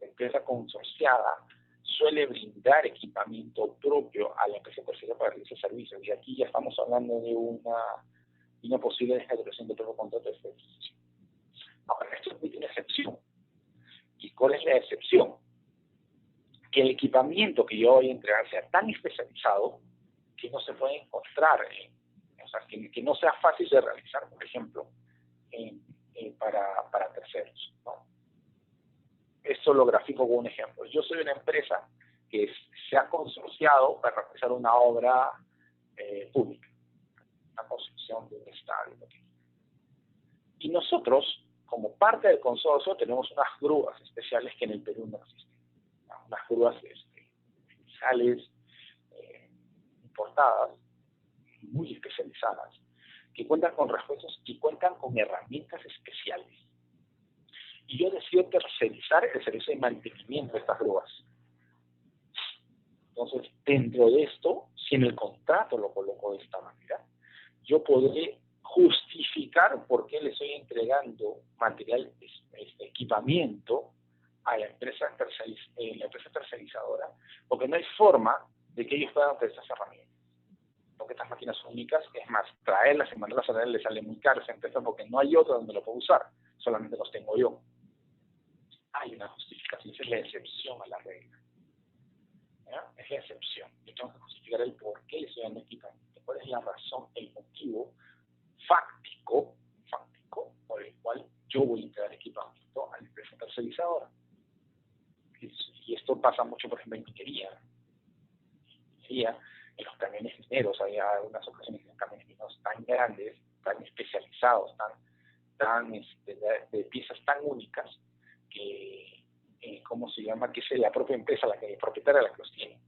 empresa consorciada suele brindar equipamiento propio a la empresa tercera para realizar servicios. Y aquí ya estamos hablando de una posible desnaturalización del propio contrato de servicio. Ahora, esto es una excepción. ¿Y cuál es la excepción? Que el equipamiento que yo voy a entregar sea tan especializado que no se puede encontrar, o sea, que no sea fácil de realizar, por ejemplo, para terceros, ¿no? Esto lo grafico con un ejemplo. Yo soy una empresa que se ha consorciado para realizar una obra pública, una construcción de un estadio. Y nosotros, como parte del consorcio, tenemos unas grúas especiales que en el Perú no existen. Unas grúas especiales, importadas, muy especializadas, que cuentan con refuerzos y cuentan con herramientas especiales. Y yo decido tercerizar el servicio de mantenimiento de estas grúas. Entonces, dentro de esto, si en el contrato lo coloco de esta manera, yo podré justificar por qué le estoy entregando material, equipamiento a la empresa tercerizadora, porque no hay forma de que ellos puedan utilizar estas herramientas. Porque estas máquinas son únicas, es más, traerlas y mandarlas a traer les sale muy caro a esa empresa porque no hay otra donde lo puedo usar, solamente los tengo yo. Hay una justificación, esa es la excepción a la regla. ¿Ya? Es la excepción. Yo tengo que justificar el por qué le estoy dando equipamiento, cuál es la razón, el motivo fáctico por el cual yo voy a entregar equipamiento a la empresa tercerizadora. Y esto pasa mucho, por ejemplo, en minería. En los camiones mineros, hay algunas ocasiones en camiones mineros tan grandes, tan especializados, de piezas tan únicas, que, ¿cómo se llama? Que es la propia empresa, el propietario la que los tiene.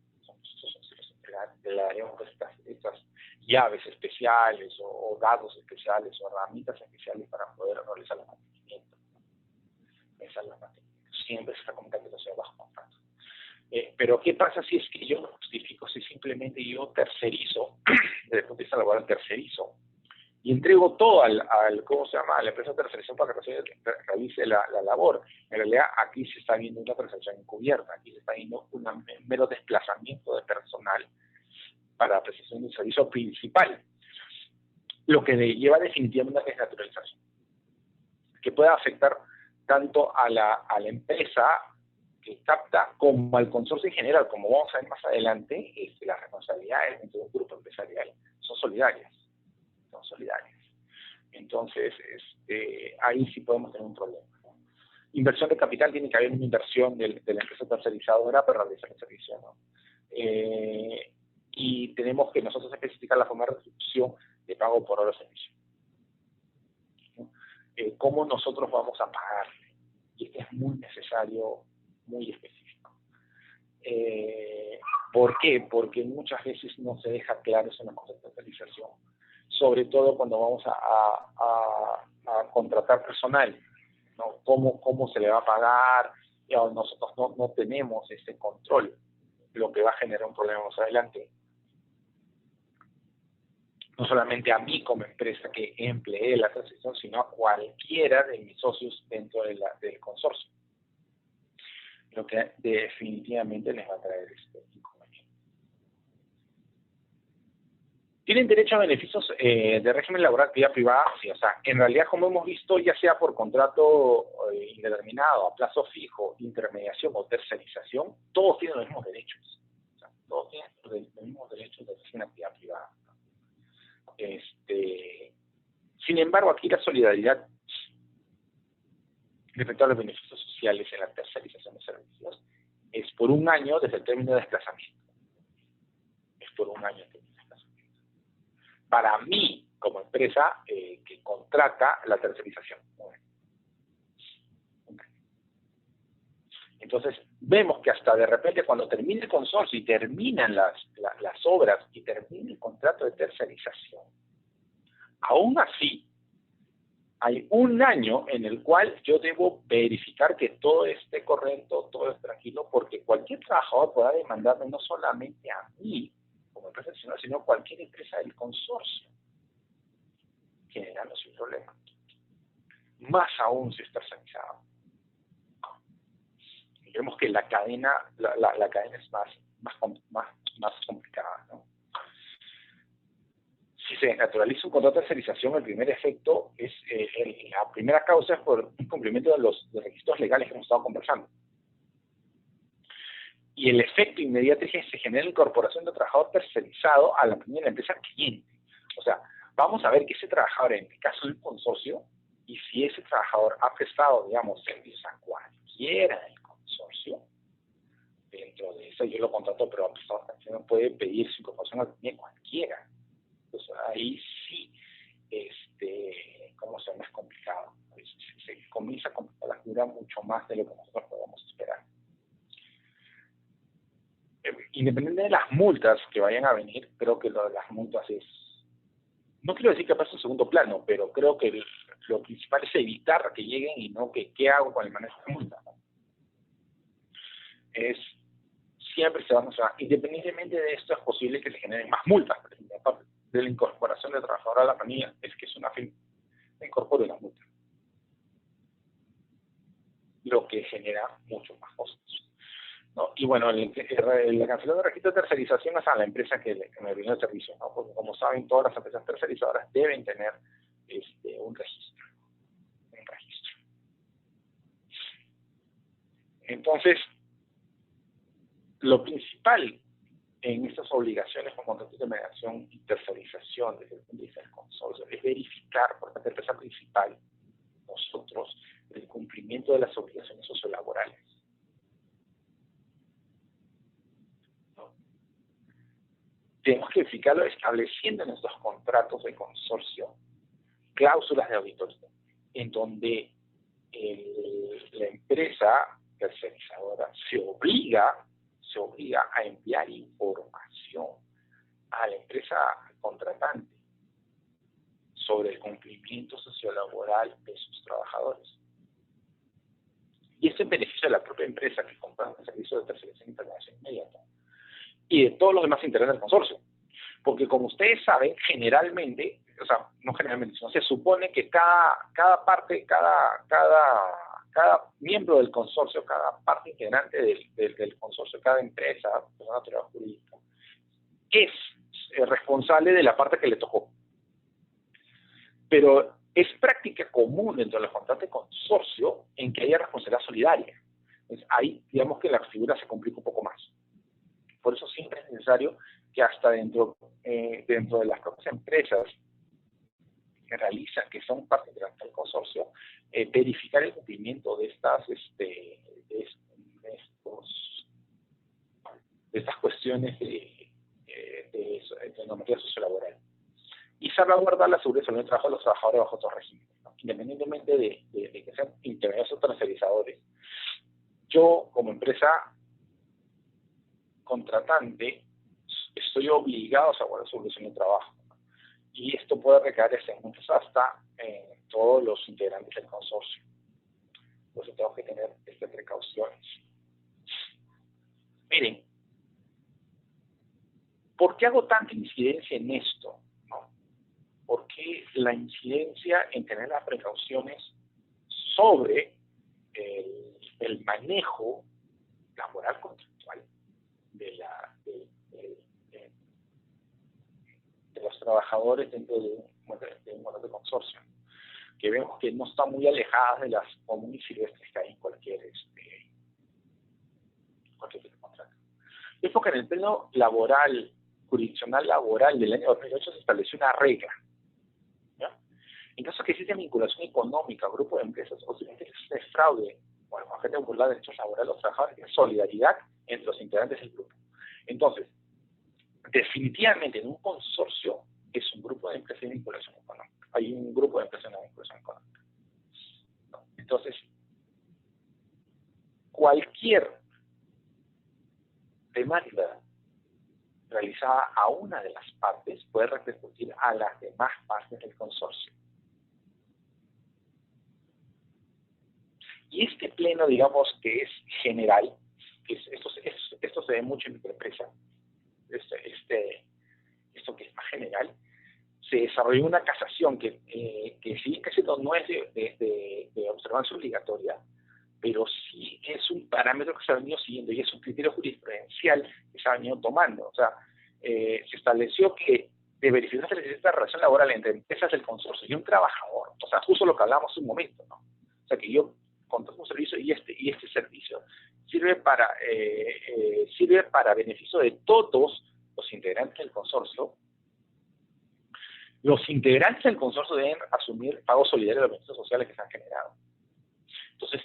Le daremos pues, estas llaves especiales o dados especiales o herramientas especiales para poder realizar el mantenimiento. Siempre se está comentando que sea bajo contrato. Pero ¿qué pasa si es que yo no justifico? Si simplemente yo tercerizo, desde el punto de vista laboral tercerizo, y entrego todo ¿cómo se llama? A la empresa de tercerización para que realice la labor. En realidad aquí se está viendo una transacción encubierta, aquí se está viendo un mero desplazamiento de personal para la prestación de un servicio principal, lo que lleva definitivamente a una desnaturalización, que pueda afectar tanto a la empresa que capta como al consorcio en general. Como vamos a ver más adelante, las responsabilidades dentro de un grupo empresarial son solidarias. Entonces, ahí sí podemos tener un problema. Inversión de capital, tiene que haber una inversión de la empresa tercerizadora para realizar el servicio, ¿no? Y tenemos que nosotros especificar la forma de retribución de pago por hora de servicio. ¿No? ¿Cómo nosotros vamos a pagarle? Y esto es muy necesario, muy específico. ¿Por qué? Porque muchas veces no se deja claro eso en la contractualización, sobre todo cuando vamos a contratar personal, ¿no? ¿Cómo se le va a pagar? Nosotros no tenemos ese control, lo que va a generar un problema más adelante. No solamente a mí como empresa que empleé la transición, sino a cualquiera de mis socios dentro del consorcio. Lo que definitivamente les va a traer este inconveniente. ¿Tienen derecho a beneficios de régimen laboral actividad privada? Sí, o sea, en realidad, como hemos visto, ya sea por contrato indeterminado, a plazo fijo, intermediación o tercerización, todos tienen los mismos derechos. O sea, todos tienen los mismos derechos de régimen actividad privada. Sin embargo, aquí la solidaridad respecto a los beneficios sociales en la tercerización de servicios es por un año desde el término de desplazamiento. Es por un año desde el desplazamiento. Para mí, como empresa que contrata la tercerización. Entonces, vemos que hasta de repente cuando termine el consorcio y terminan las obras y termina el contrato de tercerización, aún así, hay un año en el cual yo debo verificar que todo esté correcto, todo esté tranquilo, porque cualquier trabajador podrá demandarme no solamente a mí como empresa, sino a cualquier empresa del consorcio, generando sin problema. Más aún si está organizado. Vemos que la cadena es más complicada, ¿no? Si se naturaliza un contrato de tercerización, el primer efecto es, la primera causa es por incumplimiento de los requisitos legales que hemos estado conversando. Y el efecto inmediato es que se genera la incorporación de trabajador tercerizado a la primera empresa cliente. O sea, vamos a ver que ese trabajador, en el caso del consorcio, y si ese trabajador ha prestado, digamos, servicios a cualquiera del consorcio, dentro de eso yo lo contrato, pero ha prestado atención, puede pedir su incorporación a cualquiera. Entonces ahí sí, ¿cómo se llama? Es complicado. Se comienza a complicar la figura mucho más de lo que nosotros podemos esperar. Independiente de las multas que vayan a venir, creo que lo de las multas es, no quiero decir que pase en segundo plano, pero creo que lo principal es evitar que lleguen y no que qué hago con el manejo de multas, ¿no? Siempre se van a usar, independientemente de esto, es posible que se generen más multas, por ejemplo, aparte de la incorporación de trabajador a la planilla, es que es una firma, se incorpore una multa, lo que genera muchos más costos. ¿no? Y bueno, la cancelación de registro de tercerización es a la empresa que me brindó el servicio, ¿no? Porque como saben, todas las empresas tercerizadoras deben tener un registro. Entonces, lo principal en estas obligaciones con contratos de mediación y tercerización desde el punto de vista del consorcio es verificar por parte de la empresa principal, nosotros, el cumplimiento de las obligaciones sociolaborales. ¿No? Tenemos que verificarlo estableciendo en nuestros contratos de consorcio cláusulas de auditoría, en donde la empresa tercerizadora se obliga a enviar información a la empresa contratante sobre el cumplimiento sociolaboral de sus trabajadores. Y esto en beneficio de la propia empresa que compra el servicio de tercerización internacional inmediata y de todos los demás integrantes del consorcio. Porque como ustedes saben, generalmente, o sea, no generalmente, sino se supone que cada parte, cada miembro del consorcio, cada parte integrante del consorcio, cada empresa, persona natural o jurídica, es responsable de la parte que le tocó. Pero es práctica común dentro de los contratos de consorcio en que haya responsabilidad solidaria. Entonces, ahí, digamos que la figura se complica un poco más. Por eso siempre es necesario que hasta dentro de las propias empresas que realizan, que son parte integrante del consorcio, verificar el cumplimiento de estas cuestiones de normativa sociolaboral. Y salvaguardar la seguridad del trabajo de los trabajadores bajo otros regímenes, ¿no? Independientemente de que sean intermediarios o tercerizadores. Yo, como empresa contratante, estoy obligado a salvaguardar la seguridad del trabajo. Y esto puede recaer desde muchos hasta todos los integrantes del consorcio. Por eso tengo que tener estas precauciones. Miren, ¿por qué hago tanta incidencia en esto? ¿No? Porque la incidencia en tener las precauciones sobre el manejo laboral contractual de los trabajadores dentro de un modelo de consorcio, que vemos que no están muy alejadas de las comunes y silvestres que hay en cualquier tipo de contrato. Es porque en el pleno laboral, jurisdiccional laboral del año 2008 se estableció una regla. ¿Ya? En caso que exista vinculación económica, grupo de empresas o si existe fraude, bueno, agente burlar de derechos laborales de los trabajadores, hay solidaridad entre los integrantes del grupo. Entonces, definitivamente en un consorcio es un grupo de empresas de vinculación económica. Hay un grupo de empresas de vinculación económica. ¿No? Entonces, cualquier demanda realizada a una de las partes puede repercutir a las demás partes del consorcio. Y este pleno, digamos, que es general, esto se ve mucho en microempresa, esto que es más general, se desarrolló una casación que si bien que no es de observancia obligatoria, pero sí es un parámetro que se ha venido siguiendo y es un criterio jurisprudencial que se ha venido tomando. O sea, se estableció que de verificar la relación laboral entre empresas del consorcio y un trabajador, o sea, justo lo que hablamos hace un momento, ¿no? O sea, que yo contrato un servicio y este servicio sirve para beneficio de todos los integrantes del consorcio. Los integrantes del consorcio deben asumir pagos solidarios de los beneficios sociales que se han generado. Entonces,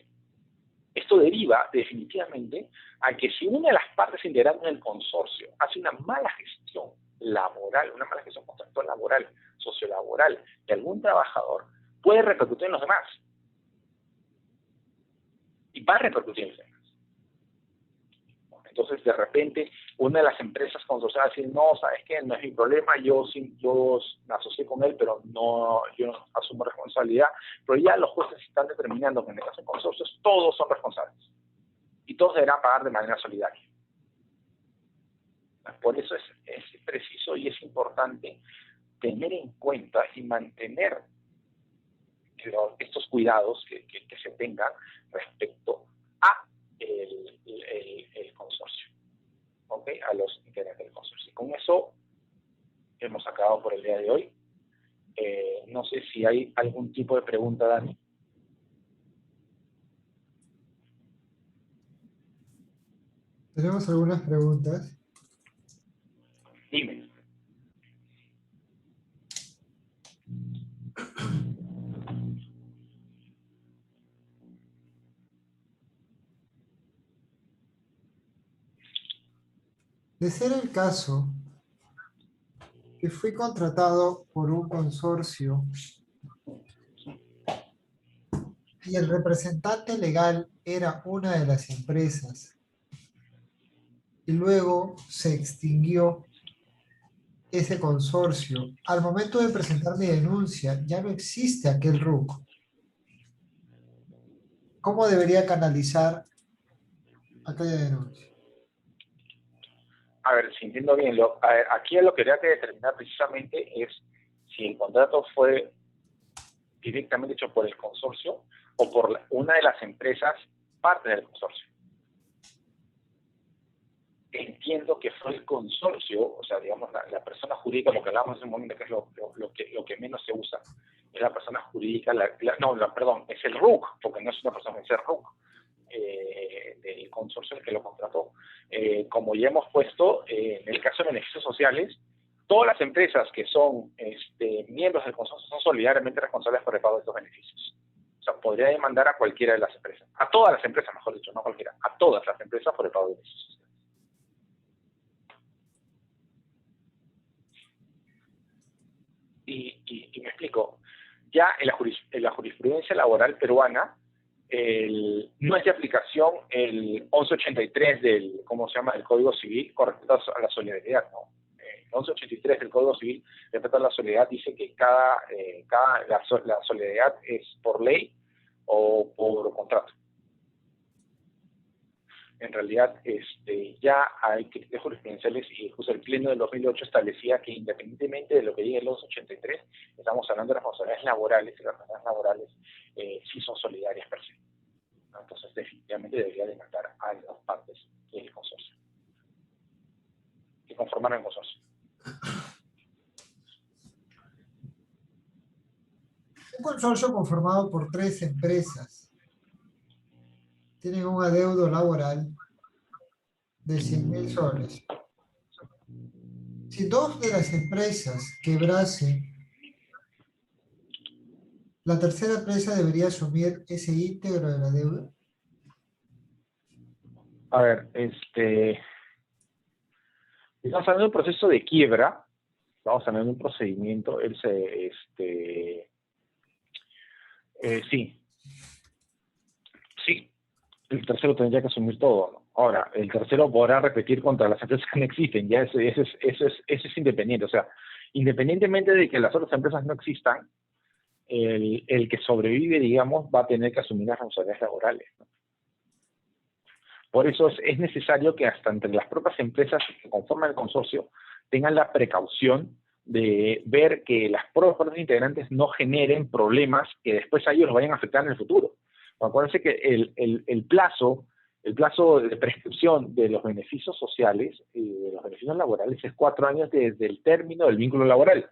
esto deriva definitivamente a que si una de las partes integrantes del consorcio hace una mala gestión laboral, una mala gestión contractual laboral, sociolaboral de algún trabajador, puede repercutir en los demás. Y va a repercutir en los demás. Entonces, de repente, una de las empresas consorciadas va a decir, no, ¿sabes qué? No es mi problema, yo me asocié con él, pero yo no asumo responsabilidad. Pero ya los jueces están determinando que en el caso de consorcios todos son responsables. Y todos deberán pagar de manera solidaria. Por eso es preciso y es importante tener en cuenta y mantener estos cuidados que se tengan respecto a el consorcio, ¿ok? A los integrantes del consorcio. Y con eso hemos acabado por el día de hoy. No sé si hay algún tipo de pregunta, Dani. Tenemos algunas preguntas. Dime. De ser el caso que fui contratado por un consorcio y el representante legal era una de las empresas y luego se extinguió ese consorcio, al momento de presentar mi denuncia ya no existe aquel RUC. ¿Cómo debería canalizar aquella denuncia? A ver, si entiendo bien, aquí lo que habría que determinar precisamente es si el contrato fue directamente hecho por el consorcio o por una de las empresas parte del consorcio. Entiendo que fue el consorcio, o sea, digamos, la persona jurídica, lo que hablamos en un momento, que es lo que menos se usa, es la persona jurídica, perdón, es el RUC, porque no es una persona, es el RUC del consorcio el que lo contrató. Como ya hemos puesto, en el caso de beneficios sociales, todas las empresas que son miembros del consorcio son solidariamente responsables por el pago de estos beneficios. O sea, podría demandar a cualquiera de las empresas, a todas las empresas, mejor dicho, no a cualquiera, a todas las empresas por el pago de beneficios sociales. Y me explico, ya en la jurisprudencia laboral peruana no es de aplicación el 1183 del, ¿cómo se llama?, el Código Civil con respecto a la solidaridad, ¿no? El 1183 del Código Civil respecto a la solidaridad dice que la solidaridad es por ley o por contrato. En realidad ya hay criterios jurisprudenciales y justo el Pleno del 2008 establecía que independientemente de lo que diga el 283, estamos hablando de responsabilidades laborales y las responsabilidades laborales sí son solidarias per se. ¿No? Entonces definitivamente debería demandar a las partes del consorcio que conformaron el consorcio. Un consorcio conformado por 3 empresas tienen un adeudo laboral de 100.000 soles. Si 2 de las empresas quebrasen, ¿la tercera empresa debería asumir ese íntegro de la deuda? A ver, estamos hablando de un proceso de quiebra, estamos hablando de un procedimiento, sí, el tercero tendría que asumir todo, ¿no? Ahora, el tercero podrá repetir contra las empresas que no existen, ya eso es independiente, o sea, independientemente de que las otras empresas no existan, el que sobrevive, digamos, va a tener que asumir las responsabilidades laborales, ¿no? Por eso es necesario que hasta entre las propias empresas que conforman el consorcio tengan la precaución de ver que las propias integrantes no generen problemas que después a ellos los vayan a afectar en el futuro. Acuérdense que el plazo de prescripción de los beneficios sociales y de los beneficios laborales es 4 años desde el término del vínculo laboral.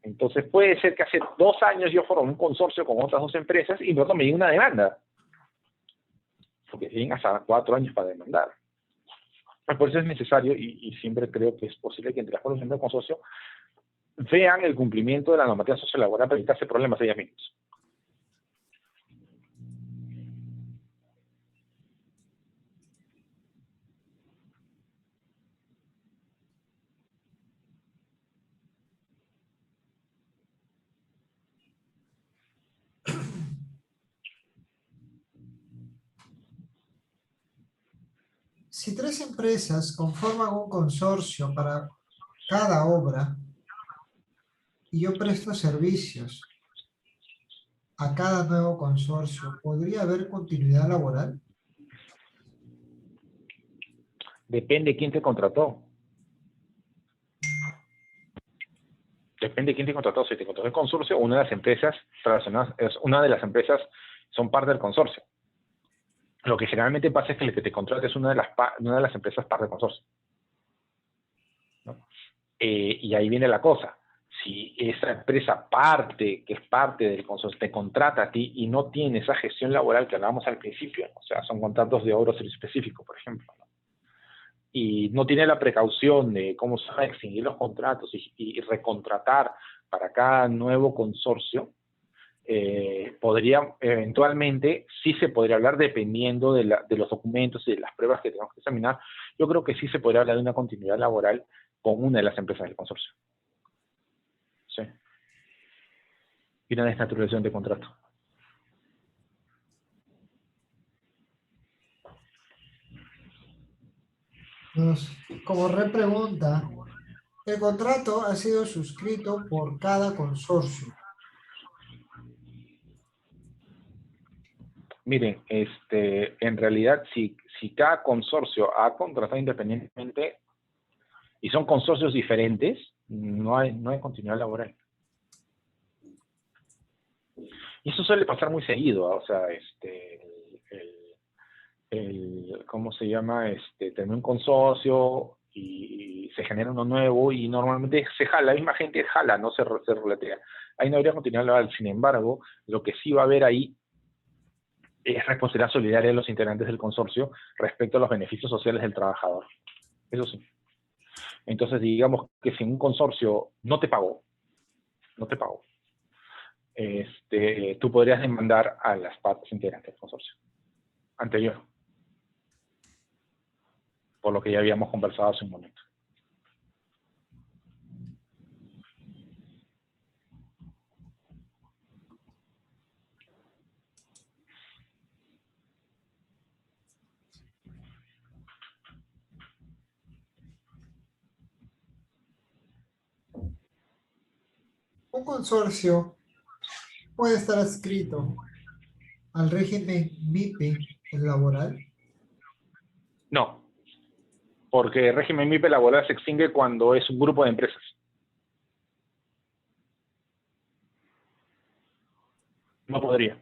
Entonces puede ser que hace 2 años yo formé un consorcio con otras 2 empresas y luego me di una demanda. Porque tienen hasta 4 años para demandar. Por eso es necesario, y siempre creo que es posible que entre las partes del consorcio vean el cumplimiento de la normativa sociolaboral para evitarse problemas ellas mismas. Si 3 empresas conforman un consorcio para cada obra y yo presto servicios a cada nuevo consorcio, ¿podría haber continuidad laboral? Depende de quién te contrató. Depende de quién te contrató. Si te contrató el consorcio, una de las empresas relacionadas, una de las empresas son parte del consorcio. lo que generalmente pasa es que el que te contrata es una de las empresas parte del consorcio, ¿no? Y ahí viene la cosa. Si esa empresa que es parte del consorcio, te contrata a ti y no tiene esa gestión laboral que hablábamos al principio, o sea, son contratos de obra específico, por ejemplo, ¿no? Y no tiene la precaución de cómo se va a extinguir los contratos y recontratar para cada nuevo consorcio, eventualmente, sí se podría hablar, dependiendo de los documentos y de las pruebas que tenemos que examinar, yo creo que sí se podría hablar de una continuidad laboral con una de las empresas del consorcio. Sí. Y una desnaturalización de contrato. Como repregunta, el contrato ha sido suscrito por cada consorcio. Miren, en realidad, si cada consorcio ha contratado independientemente y son consorcios diferentes, no hay continuidad laboral. Y eso suele pasar muy seguido, ¿ah? O sea, ¿cómo se llama? Tener un consorcio y se genera uno nuevo y normalmente se jala, la misma gente jala, no se roletea. Ahí no habría continuidad laboral. Sin embargo, lo que sí va a haber ahí es responsabilidad solidaria de los integrantes del consorcio respecto a los beneficios sociales del trabajador. Eso sí. Entonces, digamos que si un consorcio no te pagó, tú podrías demandar a las partes integrantes del consorcio anterior, por lo que ya habíamos conversado hace un momento. Un consorcio puede estar adscrito al régimen MIPE laboral. No, porque el régimen MIPE laboral se extingue cuando es un grupo de empresas. No podría.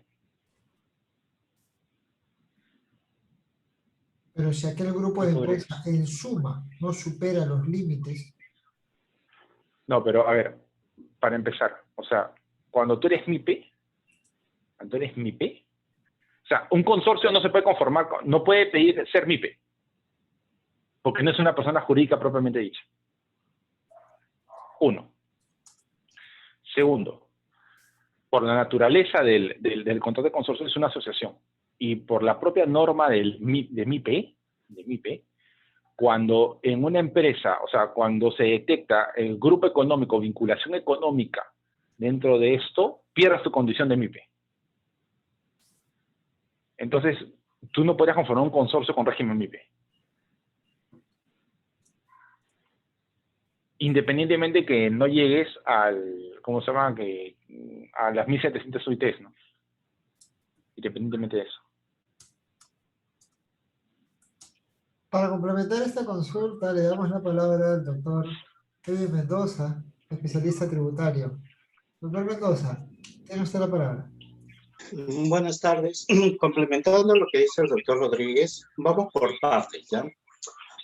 Pero si aquel grupo No de podría. empresas en suma no supera los límites. No, pero a ver, para empezar, o sea, cuando tú eres MIPE, o sea, un consorcio no se puede conformar, no puede pedir ser MIPE, porque no es una persona jurídica propiamente dicha. Uno. Segundo, por la naturaleza del contrato de consorcio es una asociación. Y por la propia norma de MIPE, cuando en una empresa, o sea, cuando se detecta el grupo económico, vinculación económica dentro de esto, pierdes tu condición de MIPE. Entonces, tú no podrías conformar un consorcio con régimen MIPE. Independientemente que no llegues ¿cómo se llama? A las 1.700 UITs, ¿no? Independientemente de eso. Para complementar esta consulta, le damos la palabra al doctor Kevin Mendoza, especialista tributario. Doctor Mendoza, tiene usted la palabra. Buenas tardes. Complementando lo que dice el doctor Rodríguez, vamos por partes, ¿ya?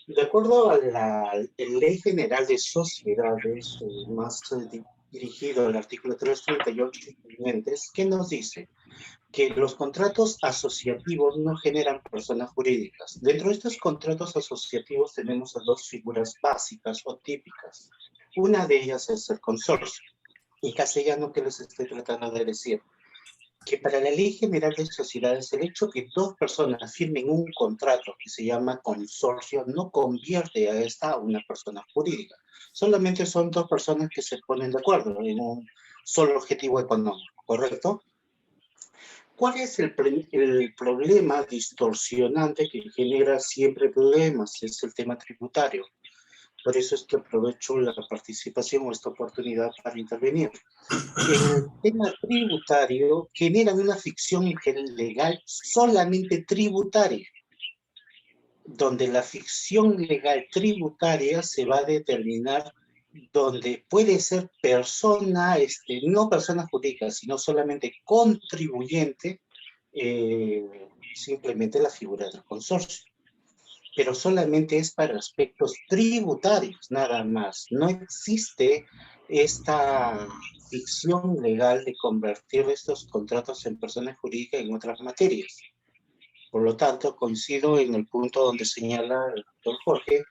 De acuerdo a la Ley General de Sociedades, más dirigido al artículo 338 siguientes, ¿qué nos dice? Que los contratos asociativos no generan personas jurídicas. Dentro de estos contratos asociativos tenemos a dos figuras básicas o típicas. Una de ellas es el consorcio. En castellano, ¿qué les estoy tratando de decir? Que para la Ley General de Sociedades, el hecho que dos personas firmen un contrato que se llama consorcio no convierte a esta a una persona jurídica. Solamente son dos personas que se ponen de acuerdo en un solo objetivo económico, ¿correcto? ¿Cuál es el problema distorsionante que genera siempre problemas? Es el tema tributario. Por eso es que aprovecho la participación o esta oportunidad para intervenir. El tema tributario genera una ficción legal solamente tributaria, donde la ficción legal tributaria se va a determinar donde puede ser persona, no persona jurídica, sino solamente contribuyente, simplemente la figura del consorcio. Pero solamente es para aspectos tributarios, nada más. No existe esta ficción legal de convertir estos contratos en personas jurídicas en otras materias. Por lo tanto, coincido en el punto donde señala el doctor Jorge,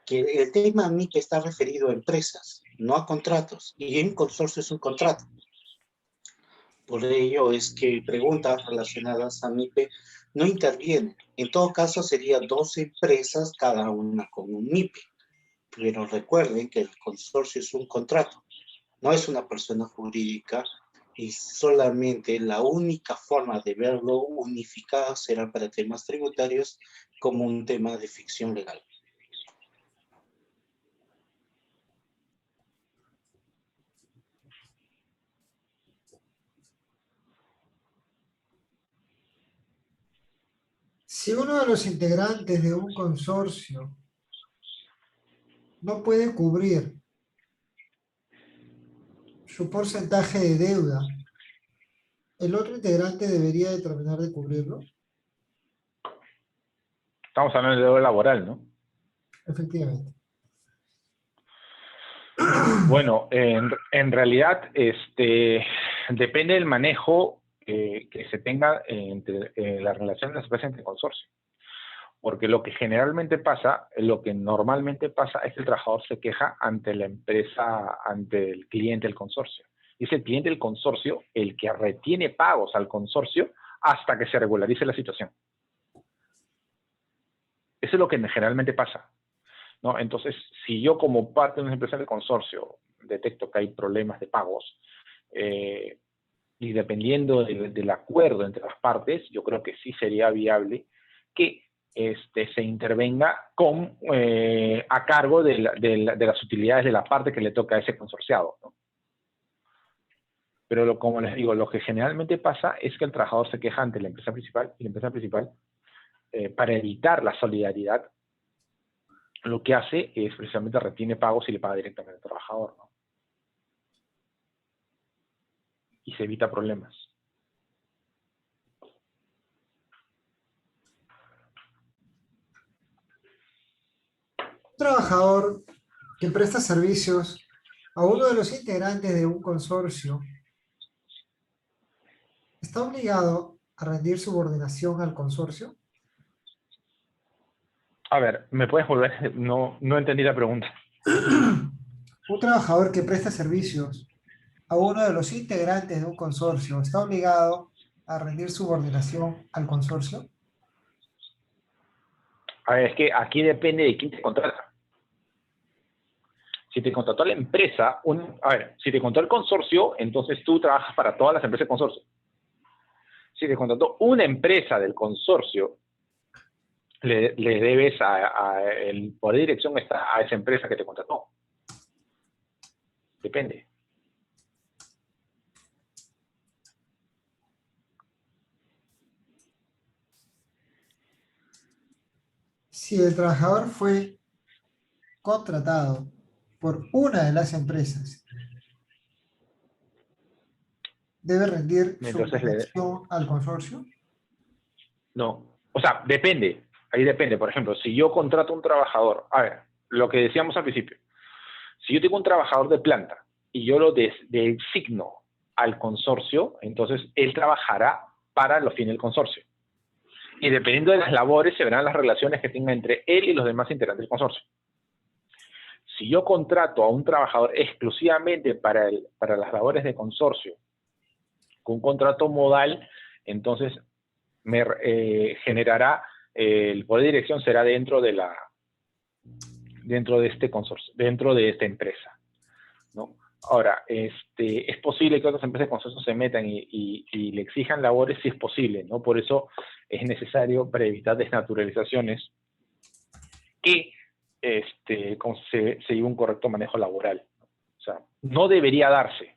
que el tema MIPE está referido a empresas, no a contratos, y un consorcio es un contrato. Por ello es que preguntas relacionadas a MIPE no intervienen. En todo caso, serían 2 empresas, cada una con un MIPE. Pero recuerden que el consorcio es un contrato, no es una persona jurídica, y solamente la única forma de verlo unificado será para temas tributarios como un tema de ficción legal. Si uno de los integrantes de un consorcio no puede cubrir su porcentaje de deuda, el otro integrante debería determinar de cubrirlo. Estamos hablando de deuda laboral, ¿no? Efectivamente. Bueno, en realidad depende del manejo que se tenga entre la relación de las empresas entre consorcio. Porque lo que generalmente pasa, lo que normalmente pasa es que el trabajador se queja ante la empresa, ante el cliente del consorcio. Y es el cliente del consorcio el que retiene pagos al consorcio hasta que se regularice la situación. Eso es lo que generalmente pasa, ¿no? Entonces, si yo como parte de una empresa del consorcio detecto que hay problemas de pagos, y dependiendo del acuerdo entre las partes, yo creo que sí sería viable que se intervenga a cargo de las utilidades de la parte que le toca a ese consorciado, ¿no? Pero como les digo, lo que generalmente pasa es que el trabajador se queja ante la empresa principal, y la empresa principal, para evitar la solidaridad, lo que hace es precisamente retiene pagos y le paga directamente al trabajador, ¿no? Y se evita problemas. Un trabajador que presta servicios a uno de los integrantes de un consorcio está obligado a rendir subordinación al consorcio. A ver, ¿me puedes volver? No entendí la pregunta. Un trabajador que presta servicios a uno de los integrantes de un consorcio está obligado a rendir subordinación al consorcio. A ver, es que aquí depende de quién te contrata. Si te contrató la empresa, si te contrató el consorcio, entonces tú trabajas para todas las empresas del consorcio. Si te contrató una empresa del consorcio, le debes el poder de dirección está a esa empresa que te contrató. Depende. Si el trabajador fue contratado por una de las empresas, ¿debe rendir Entonces, subordinación al consorcio? no. O sea, depende. Ahí depende. Por ejemplo, si yo contrato un trabajador, a ver, lo que decíamos al principio, si yo tengo un trabajador de planta y yo lo designo al consorcio, entonces él trabajará para los fines del consorcio. Y dependiendo de las labores, se verán las relaciones que tenga entre él y los demás integrantes del consorcio. Si yo contrato a un trabajador exclusivamente para las labores de consorcio, con un contrato modal, entonces me generará, el poder de dirección será dentro de este consorcio, dentro de esta empresa, ¿no? Ahora, es posible que otras empresas de consorcio se metan y le exijan labores, sí es posible, ¿no? Por eso es necesario, para evitar desnaturalizaciones, que se lleve un correcto manejo laboral. O sea, no debería darse,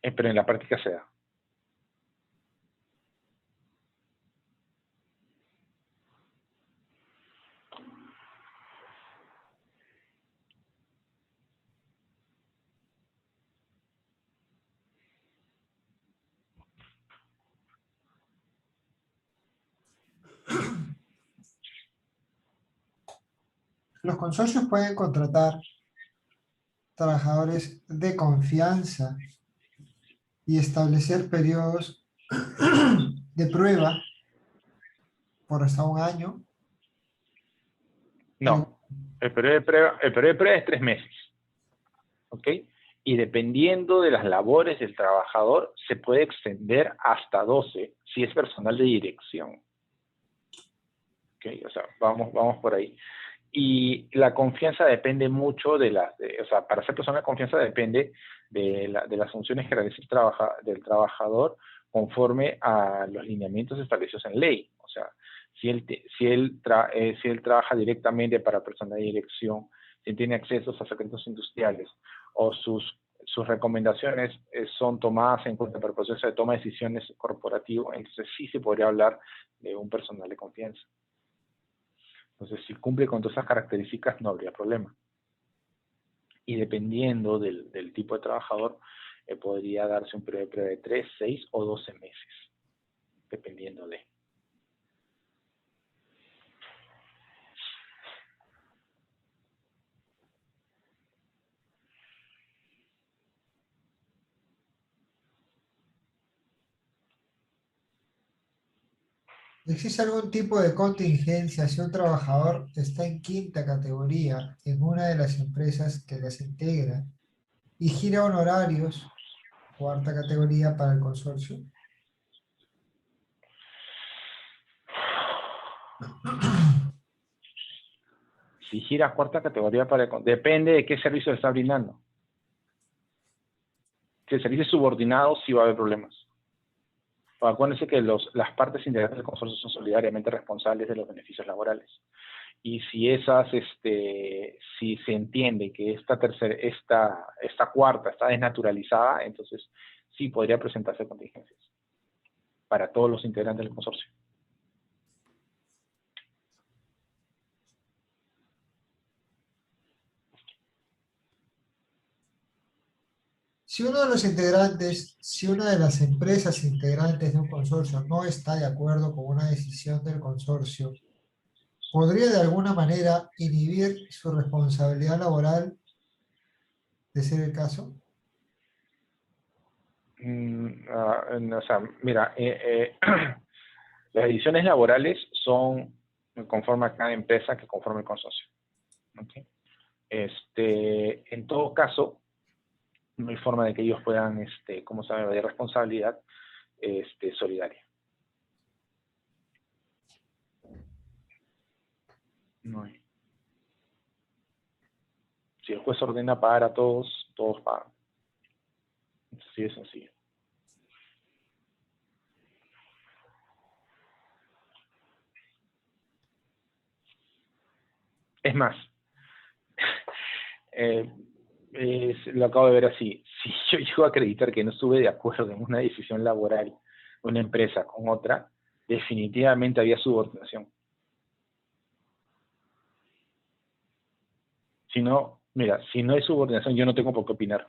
pero en la práctica se da. Los consorcios pueden contratar trabajadores de confianza y establecer periodos de prueba por hasta un año. No, el periodo de prueba es 3 meses. ¿Ok? Y dependiendo de las labores del trabajador, se puede extender hasta 12 si es personal de dirección. ¿Ok? O sea, vamos por ahí. Y la confianza depende mucho de o sea, para ser persona de confianza depende de las funciones que realiza del trabajador conforme a los lineamientos establecidos en ley. O sea, si él trabaja directamente para personal de dirección, si él tiene accesos a secretos industriales o sus recomendaciones son tomadas en cuenta para el proceso de toma de decisiones corporativo, entonces sí se podría hablar de un personal de confianza. Entonces, si cumple con todas esas características, no habría problema. Y dependiendo del tipo de trabajador, podría darse un periodo de prueba de 3, 6 o 12 meses, dependiendo de. ¿Existe algún tipo de contingencia si un trabajador está en quinta categoría en una de las empresas que las integra y gira honorarios, cuarta categoría para el consorcio? Si gira cuarta categoría depende de qué servicio le está brindando. Si el servicio es subordinado, sí va a haber problemas. Acuérdense que las partes integrantes del consorcio son solidariamente responsables de los beneficios laborales. Y si si se entiende que esta cuarta está desnaturalizada, entonces sí podría presentarse contingencias para todos los integrantes del consorcio. Si una de las empresas integrantes de un consorcio no está de acuerdo con una decisión del consorcio, ¿podría de alguna manera inhibir su responsabilidad laboral de ser el caso? O sea, mira, las decisiones laborales son conforme a cada empresa que conforme el consorcio. ¿Okay? En todo caso, no hay forma de que ellos puedan, ¿cómo se llama?, de responsabilidad solidaria. No hay. Si el juez ordena pagar a todos, todos pagan. Así de sencillo. Es más, lo acabo de ver así. Si yo llego a acreditar que no estuve de acuerdo en una decisión laboral de una empresa con otra, definitivamente había subordinación. Si no, mira, si no hay subordinación, yo no tengo por qué opinar.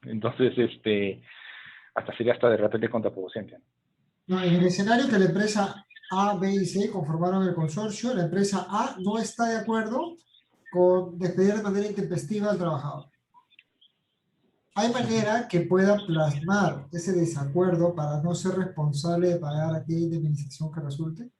Entonces, hasta sería hasta de repente contraproducente. No, en el escenario que la empresa A, B y C conformaron el consorcio, la empresa A no está de acuerdo con despedir de manera intempestiva al trabajador. ¿Hay manera que pueda plasmar ese desacuerdo para no ser responsable de pagar aquella indemnización que resulte?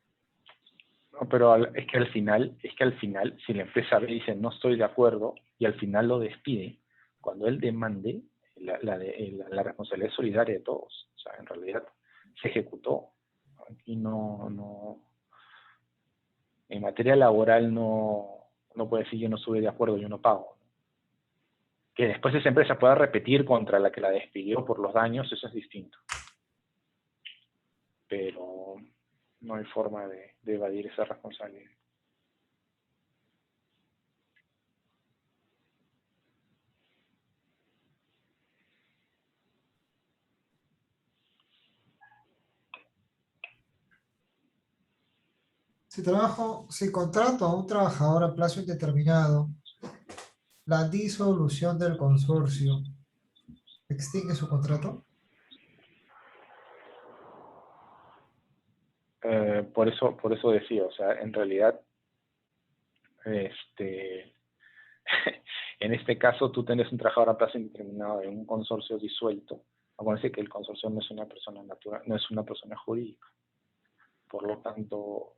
No, pero es que al final, si la empresa B dice no estoy de acuerdo y al final lo despide, cuando él demande, la responsabilidad es solidaria de todos. O sea, en realidad se ejecutó. Aquí en materia laboral no puede decir yo no estuve de acuerdo, yo no pago. Que después esa empresa pueda repetir contra la que la despidió por los daños, eso es distinto. Pero no hay forma de evadir esa responsabilidad. Si contrato a un trabajador a plazo indeterminado, la disolución del consorcio extingue su contrato. Por eso decía, o sea, en realidad, en este caso tú tienes un trabajador a plazo indeterminado en un consorcio disuelto. Acuérdense que el consorcio no es una persona natural, no es una persona jurídica. Por lo tanto,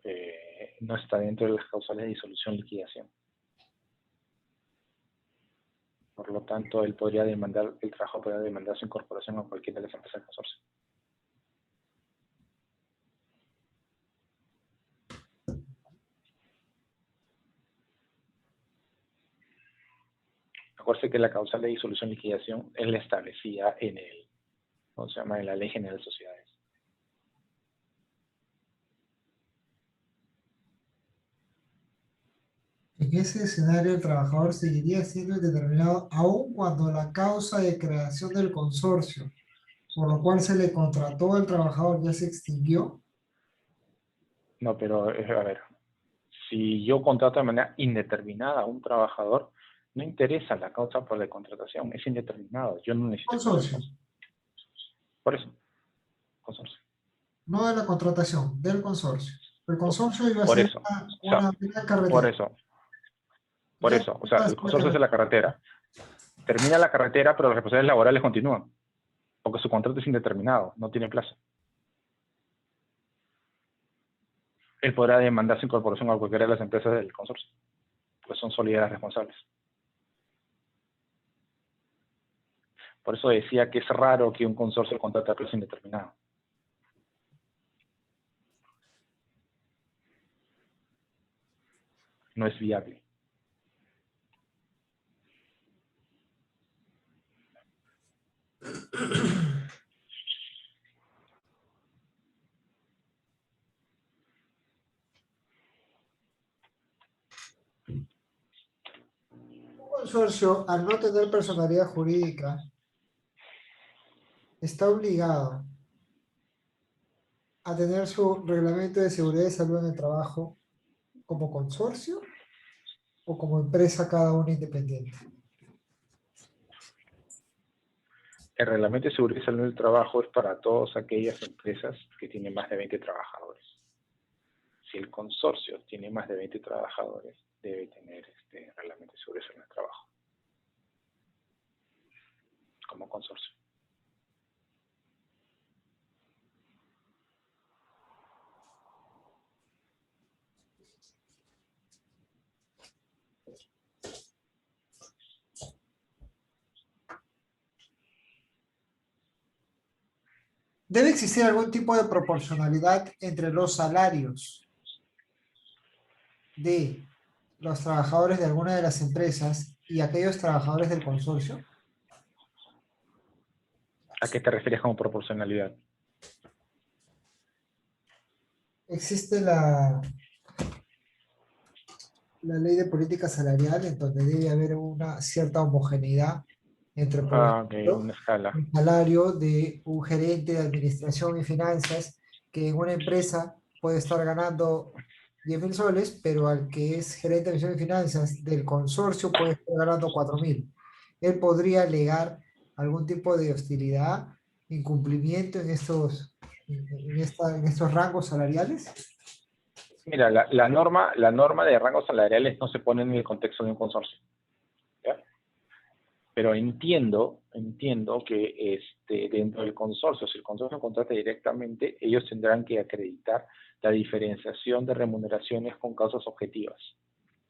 no está dentro de las causales de disolución y liquidación. Por lo tanto, él podría demandar, el trabajo podría demandar su incorporación a cualquiera de las empresas del consorcio. Acuérdense que la causal de disolución y liquidación es la establecida en el, ¿cómo se llama?, en la Ley General de Sociedades. En ese escenario, el trabajador seguiría siendo indeterminado aun cuando la causa de creación del consorcio, por lo cual se le contrató al trabajador, ya se extinguió. No, pero, a ver, si yo contrato de manera indeterminada a un trabajador, no interesa la causa por la contratación, es indeterminado, yo no necesito Consorcio, consorcio. Por eso, consorcio. no de la contratación, del consorcio. El consorcio iba a Por ser eso, o sea, una por carretera. eso, Ya o iba sea, a el ser una consorcio es de la carretera. carretera. Termina la carretera, pero las responsabilidades laborales continúan, porque su contrato es indeterminado, no tiene plazo. Él podrá demandar su incorporación a cualquiera de las empresas del consorcio, pues son solidarias responsables. Por eso decía que es raro que un consorcio contrate a plazo indeterminado. No es viable. Un consorcio, al no tener personalidad jurídica, está obligado a tener su reglamento de seguridad y salud en el trabajo como consorcio o como empresa cada una independiente. El reglamento de seguridad y salud del trabajo es para todas aquellas empresas que tienen más de 20 trabajadores. Si el consorcio tiene más de 20 trabajadores, debe tener este reglamento de seguridad y salud del trabajo como consorcio. Debe existir algún tipo de proporcionalidad entre los salarios de los trabajadores de alguna de las empresas y aquellos trabajadores del consorcio. ¿A qué te refieres como proporcionalidad? Existe la ley de política salarial en donde debe haber una cierta homogeneidad entre, por Ok, ejemplo, una escala. el salario de un gerente de administración y finanzas que en una empresa puede estar ganando 10.000 soles, pero al que es gerente de administración y finanzas del consorcio puede estar ganando 4.000. Él podría alegar algún tipo de hostilidad, incumplimiento en estos rangos salariales. Mira, la norma de rangos salariales no se pone en el contexto de un consorcio, ¿ya? Pero entiendo que dentro del consorcio, si el consorcio contrata directamente, ellos tendrán que acreditar la diferenciación de remuneraciones con causas objetivas.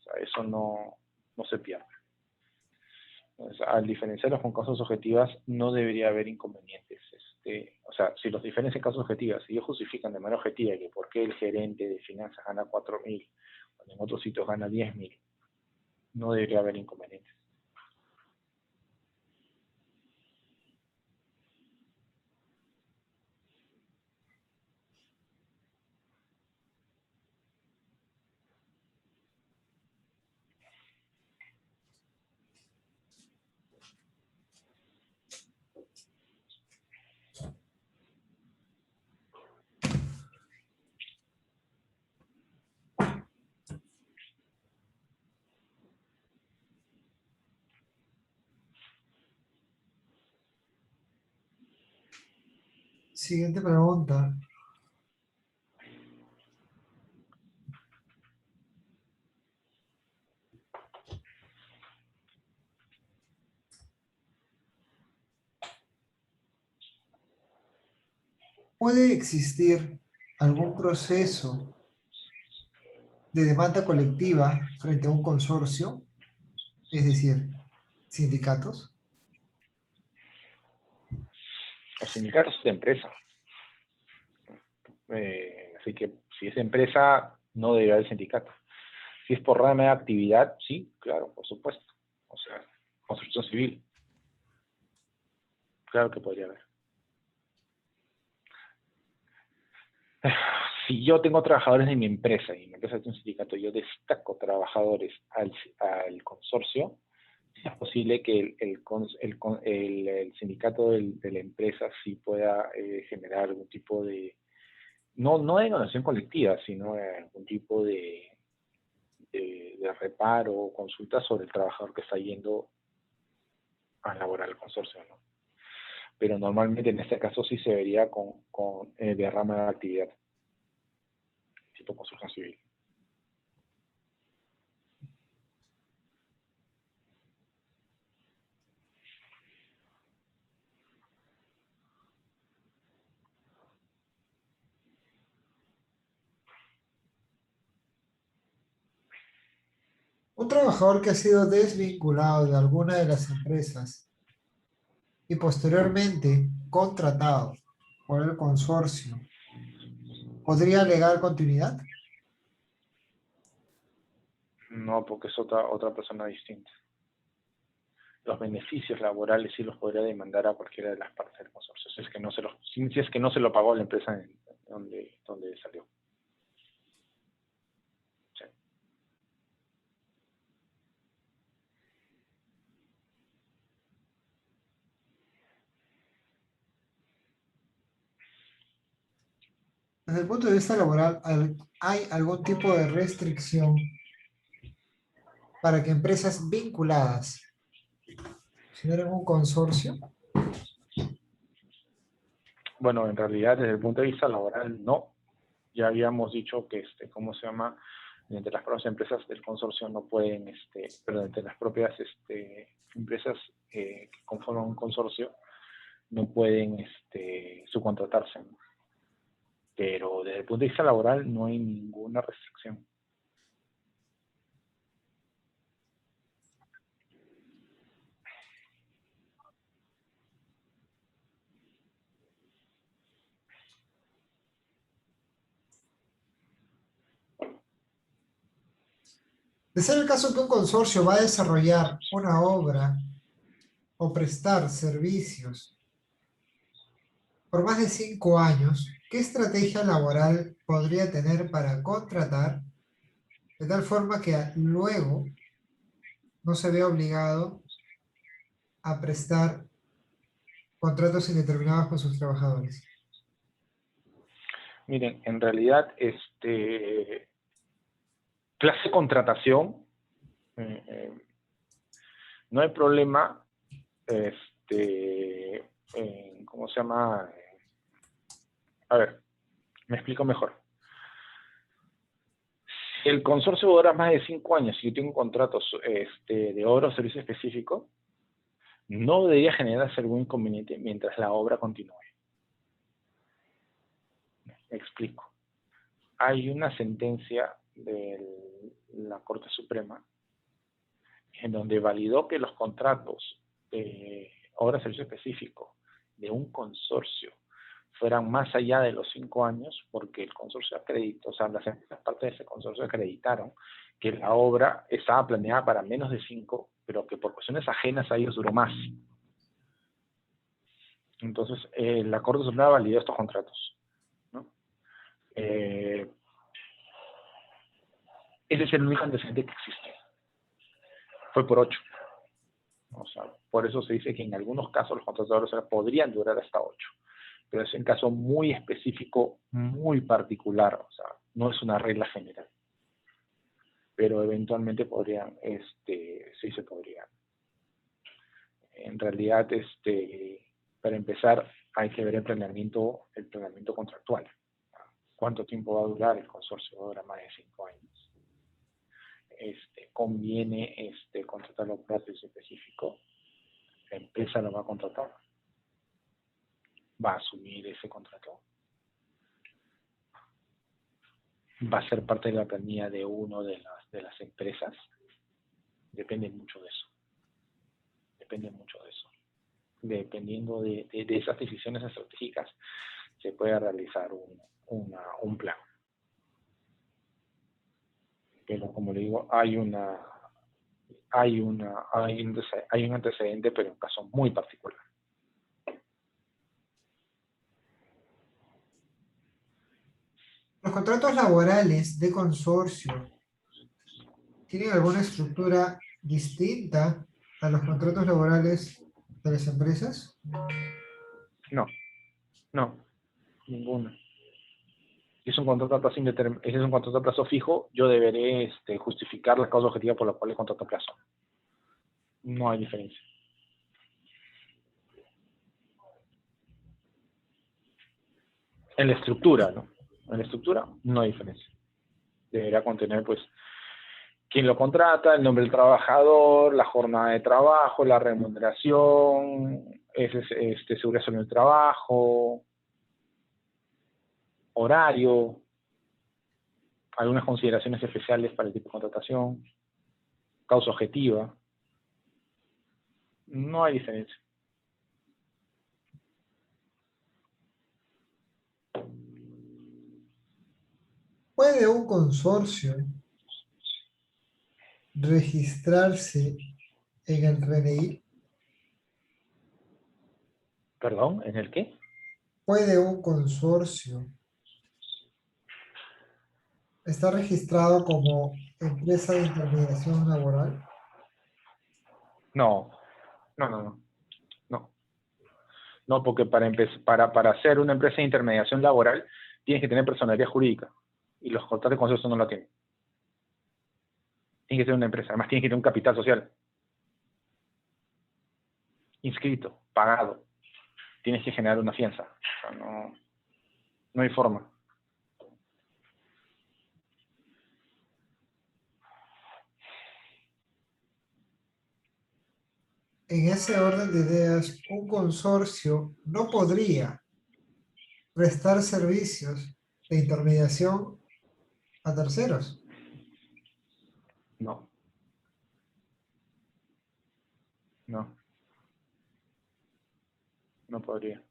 O sea, eso no se pierde. Entonces, al diferenciarlos con causas objetivas, no debería haber inconvenientes. O sea, si los diferencian en causas objetivas, si ellos justifican de manera objetiva que por qué el gerente de finanzas gana 4.000, cuando en otros sitios gana 10.000, no debería haber inconvenientes. Siguiente pregunta. ¿puede existir algún proceso de demanda colectiva frente a un consorcio? Es decir, sindicatos. Los sindicatos de empresa. Así que si es empresa, no debe haber sindicato. Si es por rama de actividad, sí, claro, por supuesto. O sea, construcción civil. Claro que podría haber. Si yo tengo trabajadores de mi empresa y mi empresa tiene un sindicato, yo destaco trabajadores al consorcio, es posible que el sindicato de la empresa sí pueda generar algún tipo de, no de negociación colectiva, sino algún tipo de reparo o consulta sobre el trabajador que está yendo a laborar el consorcio, ¿no? Pero normalmente en este caso sí se vería con de rama de actividad, tipo construcción civil. Un trabajador que ha sido desvinculado de alguna de las empresas y posteriormente contratado por el consorcio, ¿podría alegar continuidad? No, porque es otra persona distinta. Los beneficios laborales sí los podría demandar a cualquiera de las partes del consorcio, si es que no se lo pagó la empresa donde salió. Sí. Desde el punto de vista laboral, ¿hay algún tipo de restricción para que empresas vinculadas generen un consorcio? Bueno, en realidad, desde el punto de vista laboral, no. Ya habíamos dicho que, ¿cómo se llama? Entre las propias empresas del consorcio no pueden, perdón, entre las propias empresas que conforman un consorcio no pueden subcontratarse, ¿no? Pero desde el punto de vista laboral no hay ninguna restricción. De ser el caso que un consorcio va a desarrollar una obra o prestar servicios por más de 5 años, ¿qué estrategia laboral podría tener para contratar de tal forma que luego no se vea obligado a prestar contratos indeterminados con sus trabajadores? Miren, en realidad, clase de contratación, no hay problema, ¿cómo se llama? A ver, me explico mejor. Si el consorcio dura más de 5 años y yo tengo contratos de obra o servicio específico, no debería generarse algún inconveniente mientras la obra continúe. Me explico. Hay una sentencia de la Corte Suprema en donde validó que los contratos de obra o servicio específico de un consorcio fueran más allá de los 5 años, porque el consorcio acreditó, o sea, las partes de ese consorcio acreditaron que la obra estaba planeada para menos de 5, pero que por cuestiones ajenas a ellos duró más. Entonces, la Corte Suprema validó estos contratos, ¿no? Ese es el único antecedente que existe. Fue por 8. O sea, por eso se dice que en algunos casos los contratos de obra podrían durar hasta 8. Pero es un caso muy específico, muy particular, o sea, no es una regla general. Pero eventualmente podrían, sí se podrían. En realidad, para empezar, hay que ver el planeamiento contractual. ¿Cuánto tiempo va a durar? El consorcio va a durar más de 5 años. Conviene contratarlo por proceso específico. La empresa lo va a contratar. Va a asumir ese contrato. va a ser parte de la planilla de una de las empresas. Depende mucho de eso. Depende mucho de eso. Dependiendo de esas decisiones estratégicas, se puede realizar un plan. Pero como le digo, hay un antecedente, pero un caso muy particular. ¿Los contratos laborales de consorcio tienen alguna estructura distinta a los contratos laborales de las empresas? No, ninguna. Si es un contrato a plazo si es un contrato a plazo fijo, yo deberé justificar la causa objetiva por la cual el contrato a plazo. No hay diferencia. En la estructura, ¿no? En la estructura no hay diferencia. Deberá contener, pues, quién lo contrata, el nombre del trabajador, la jornada de trabajo, la remuneración, seguridad en el trabajo, horario, algunas consideraciones especiales para el tipo de contratación, causa objetiva. No hay diferencia. ¿Puede un consorcio registrarse en el RNI? ¿Perdón? ¿En el qué? ¿Puede un consorcio estar registrado como empresa de intermediación laboral? No, no. No, porque para hacer una empresa de intermediación laboral tienes que tener personalidad jurídica y los contratos de consorcio no la tienen. Tiene que ser una empresa, además tiene que tener un capital social inscrito, pagado. Tienes que generar una fianza. O sea, no hay forma. En ese orden de ideas, un consorcio no podría prestar servicios de intermediación a terceros. No. No podría.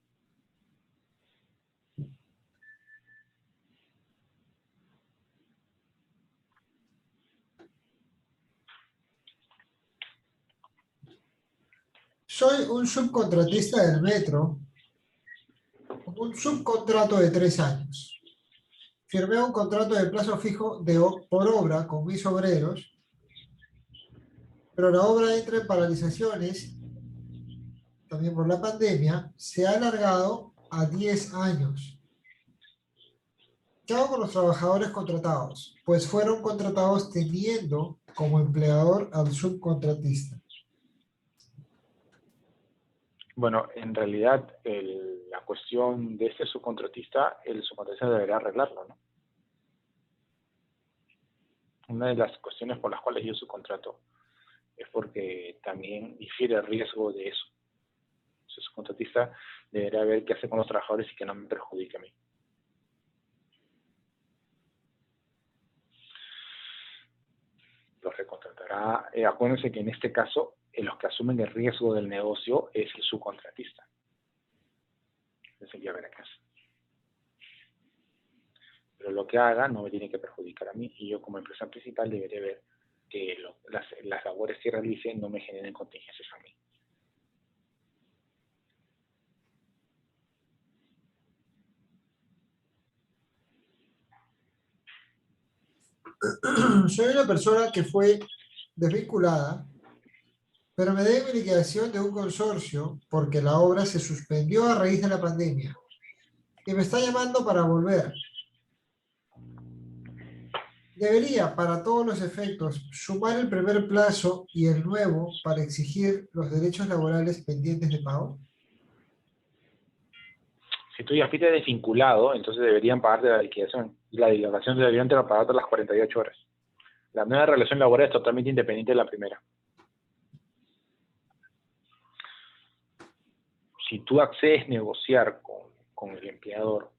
Soy un subcontratista del metro con un subcontrato de 3 años. Firmé un contrato de plazo fijo por obra con mis obreros, pero la obra entra en paralizaciones, también por la pandemia, se ha alargado a 10 años. ¿Qué hago con los trabajadores contratados? Pues fueron contratados teniendo como empleador al subcontratista. Bueno, en realidad la cuestión de este subcontratista, el subcontratista deberá arreglarlo, ¿no? Una de las cuestiones por las cuales yo subcontrato es porque también difiere el riesgo de eso. Entonces, el subcontratista deberá ver qué hace con los trabajadores y que no me perjudique a mí. Los recontratará. Acuérdense que en este caso, los que asumen el riesgo del negocio es el subcontratista. Entonces, ya verá qué hace. Pero lo que haga no me tiene que perjudicar a mí y yo como empresa principal deberé ver que las labores que realice no me generen contingencias a mí. Soy una persona que fue desvinculada, pero me debe mi liquidación de un consorcio porque la obra se suspendió a raíz de la pandemia y me está llamando para volver. Debería, para todos los efectos, sumar el primer plazo y el nuevo para exigir los derechos laborales pendientes de pago. Si tú ya fuiste desvinculado, entonces deberían pagarte la liquidación. Y la liquidación deberían pagarte las 48 horas. La nueva relación laboral es totalmente independiente de la primera. Si tú accedes a negociar con el empleador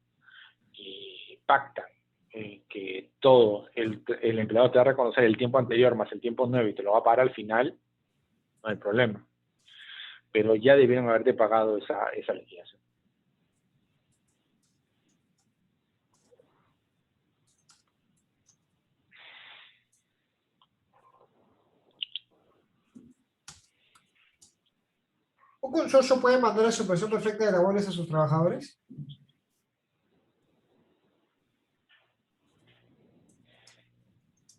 y pactan que todo, el empleado te va a reconocer el tiempo anterior más el tiempo nuevo y te lo va a pagar al final, no hay problema. Pero ya debieron haberte pagado esa liquidación. ¿Un consorcio puede mandar la suspensión perfecta de labores a sus trabajadores?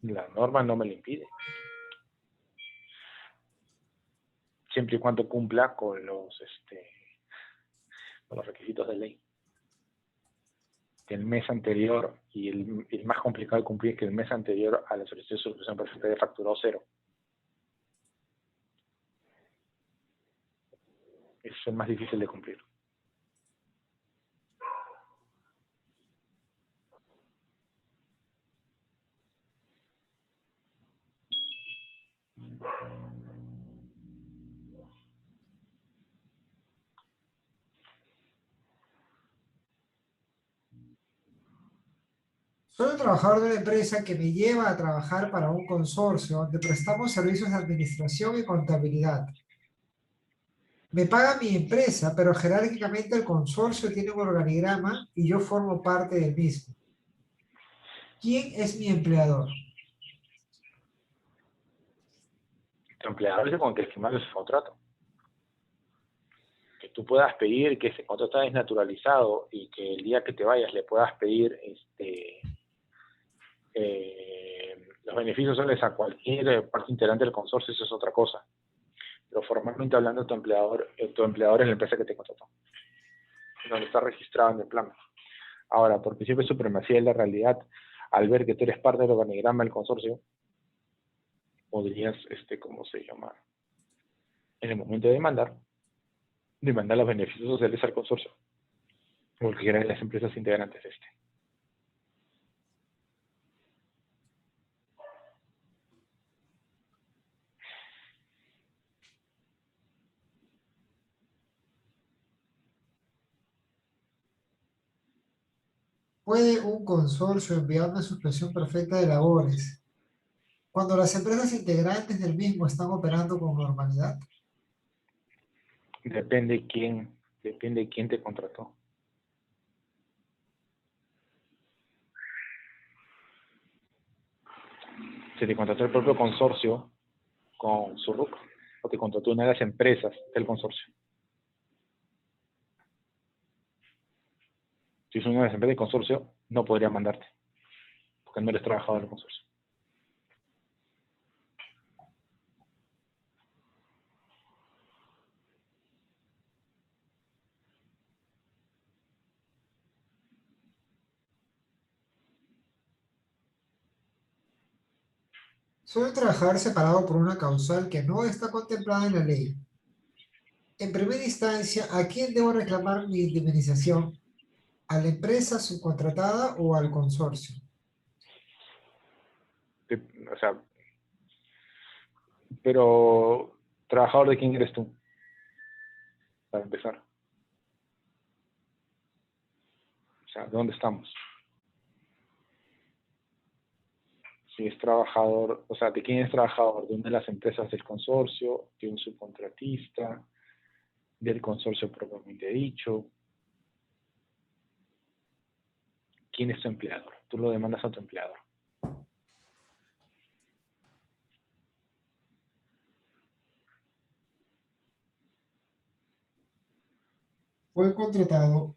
La norma no me lo impide. Siempre y cuando cumpla con los requisitos de ley. Que el mes anterior, y el más complicado de cumplir, que el mes anterior a la solicitud de suspensión perfecta de facturado 0. Es el más difícil de cumplir. Soy un trabajador de una empresa que me lleva a trabajar para un consorcio donde prestamos servicios de administración y contabilidad. Me paga mi empresa, pero jerárquicamente el consorcio tiene un organigrama y yo formo parte del mismo. ¿Quién es mi empleador? Tu empleador es con el que firmaste ese contrato. Que tú puedas pedir que ese contrato está desnaturalizado y que el día que te vayas le puedas pedir los beneficios sociales a cualquier parte integrante del consorcio, eso es otra cosa. Pero formalmente hablando, tu empleador es la empresa que te contrató. Donde está registrado en el plan. Ahora, por principio de supremacía de la realidad, al ver que tú eres parte del organigrama del consorcio, podrías, ¿cómo se llama? En el momento de demandar los beneficios sociales al consorcio, o cualquiera de las empresas integrantes de este. ¿Puede un consorcio enviar una suspensión perfecta de labores cuando las empresas integrantes del mismo están operando con normalidad? Depende quién te contrató. Si te contrató el propio consorcio con su RUC, o te contrató una de las empresas del consorcio. Si es una de las empresas del consorcio, no podría mandarte, porque no eres trabajador del consorcio. Soy un trabajador separado por una causal que no está contemplada en la ley. En primera instancia, ¿a quién debo reclamar mi indemnización? ¿A la empresa subcontratada o al consorcio? O sea, pero ¿trabajador de quién eres tú? Para empezar. O sea, ¿dónde estamos? Si es trabajador, o sea, ¿de quién es trabajador? ¿De una de las empresas del consorcio? ¿De un subcontratista? ¿Del consorcio propiamente dicho? ¿Quién es tu empleador? Tú lo demandas a tu empleador. Fue contratado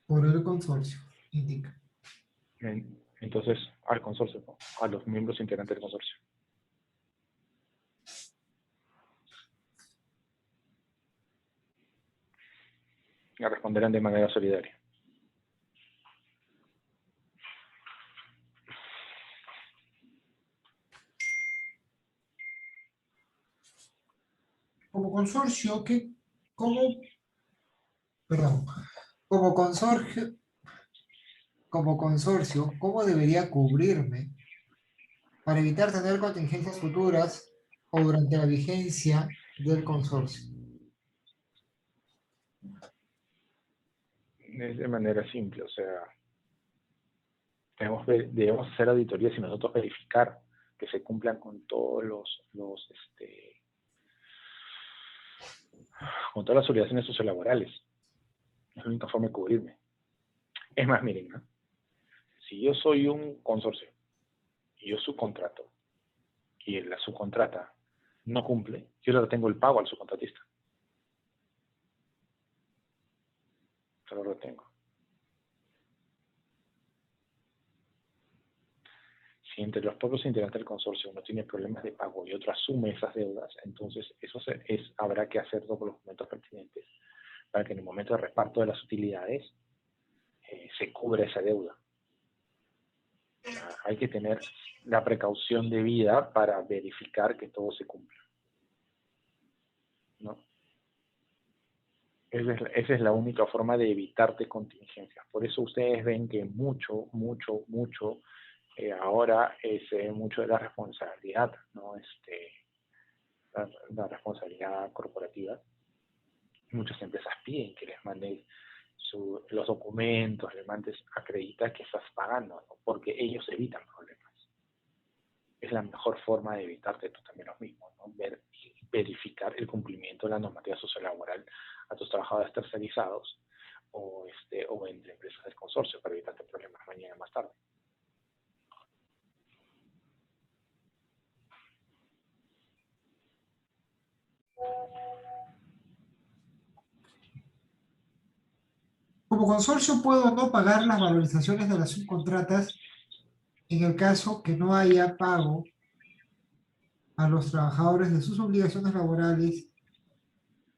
por el consorcio, indica. Entonces, al consorcio, ¿no? A los miembros integrantes del consorcio. Y responderán de manera solidaria. Como consorcio, perdón, como consorcio, ¿cómo debería cubrirme para evitar tener contingencias futuras o durante la vigencia del consorcio? Es de manera simple, o sea, debemos hacer auditorías y nosotros verificar que se cumplan con todos con todas las obligaciones sociolaborales. Es la única forma de cubrirme. Es más, miren, ¿no? Si yo soy un consorcio y yo subcontrato y la subcontrata no cumple, yo le retengo el pago al subcontratista. Se lo retengo. Si entre los propios integrantes del consorcio uno tiene problemas de pago y otro asume esas deudas, entonces habrá que hacer todos los documentos pertinentes para que en el momento de reparto de las utilidades se cubra esa deuda. Hay que tener la precaución debida para verificar que todo se cumpla, ¿no? Esa es la única forma de evitarte contingencias. Por eso ustedes ven que ahora es mucho de la responsabilidad, ¿no? La responsabilidad corporativa. Muchas empresas piden que les mandes los documentos, les mandes acreditar que estás pagando, ¿no? Porque ellos evitan problemas. Es la mejor forma de evitarte tú también los mismos, ¿no? Verificar el cumplimiento de la normativa sociolaboral a tus trabajadores tercerizados o entre empresas del consorcio para evitarte problemas mañana más tarde. Como consorcio puedo no pagar las valorizaciones de las subcontratas en el caso que no haya pago a los trabajadores de sus obligaciones laborales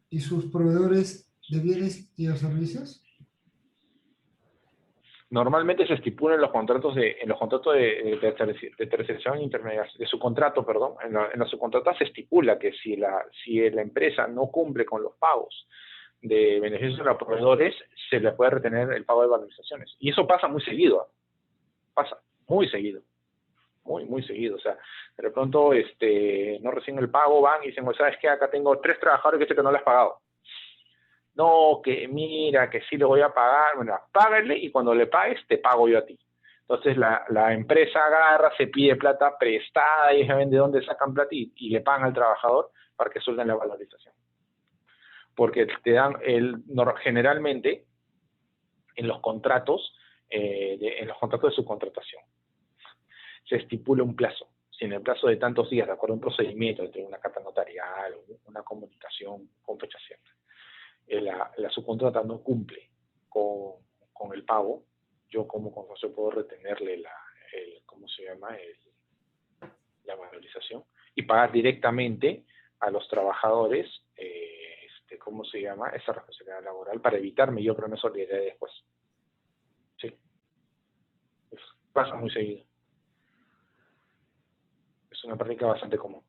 y sus proveedores de bienes y de servicios. Normalmente se estipula en los contratos de tercerización intermediación, de subcontrato, perdón, en la subcontrata se estipula que si la empresa no cumple con los pagos de beneficios a los proveedores, se le puede retener el pago de valorizaciones. Y eso pasa muy seguido. Pasa muy seguido. Muy seguido. O sea, de pronto no reciben el pago, van y dicen, ¿sabes qué? Acá tengo 3 trabajadores que sé que no les has pagado. No, que mira, que sí le voy a pagar. Bueno, págale y cuando le pagues, te pago yo a ti. Entonces la empresa agarra, se pide plata prestada y saben de dónde sacan plata y le pagan al trabajador para que suelten la valorización. Porque te dan generalmente en los contratos de subcontratación se estipula un plazo. Si en el plazo de tantos días, de acuerdo a un procedimiento entre una carta notarial o una comunicación con fecha cierta, la subcontrata no cumple con el pago, yo como consorcio puedo retenerle la valorización y pagar directamente a los trabajadores esa responsabilidad laboral para evitarme yo pero me solidaridad después. Sí. Pasa muy seguido. Es una práctica bastante común.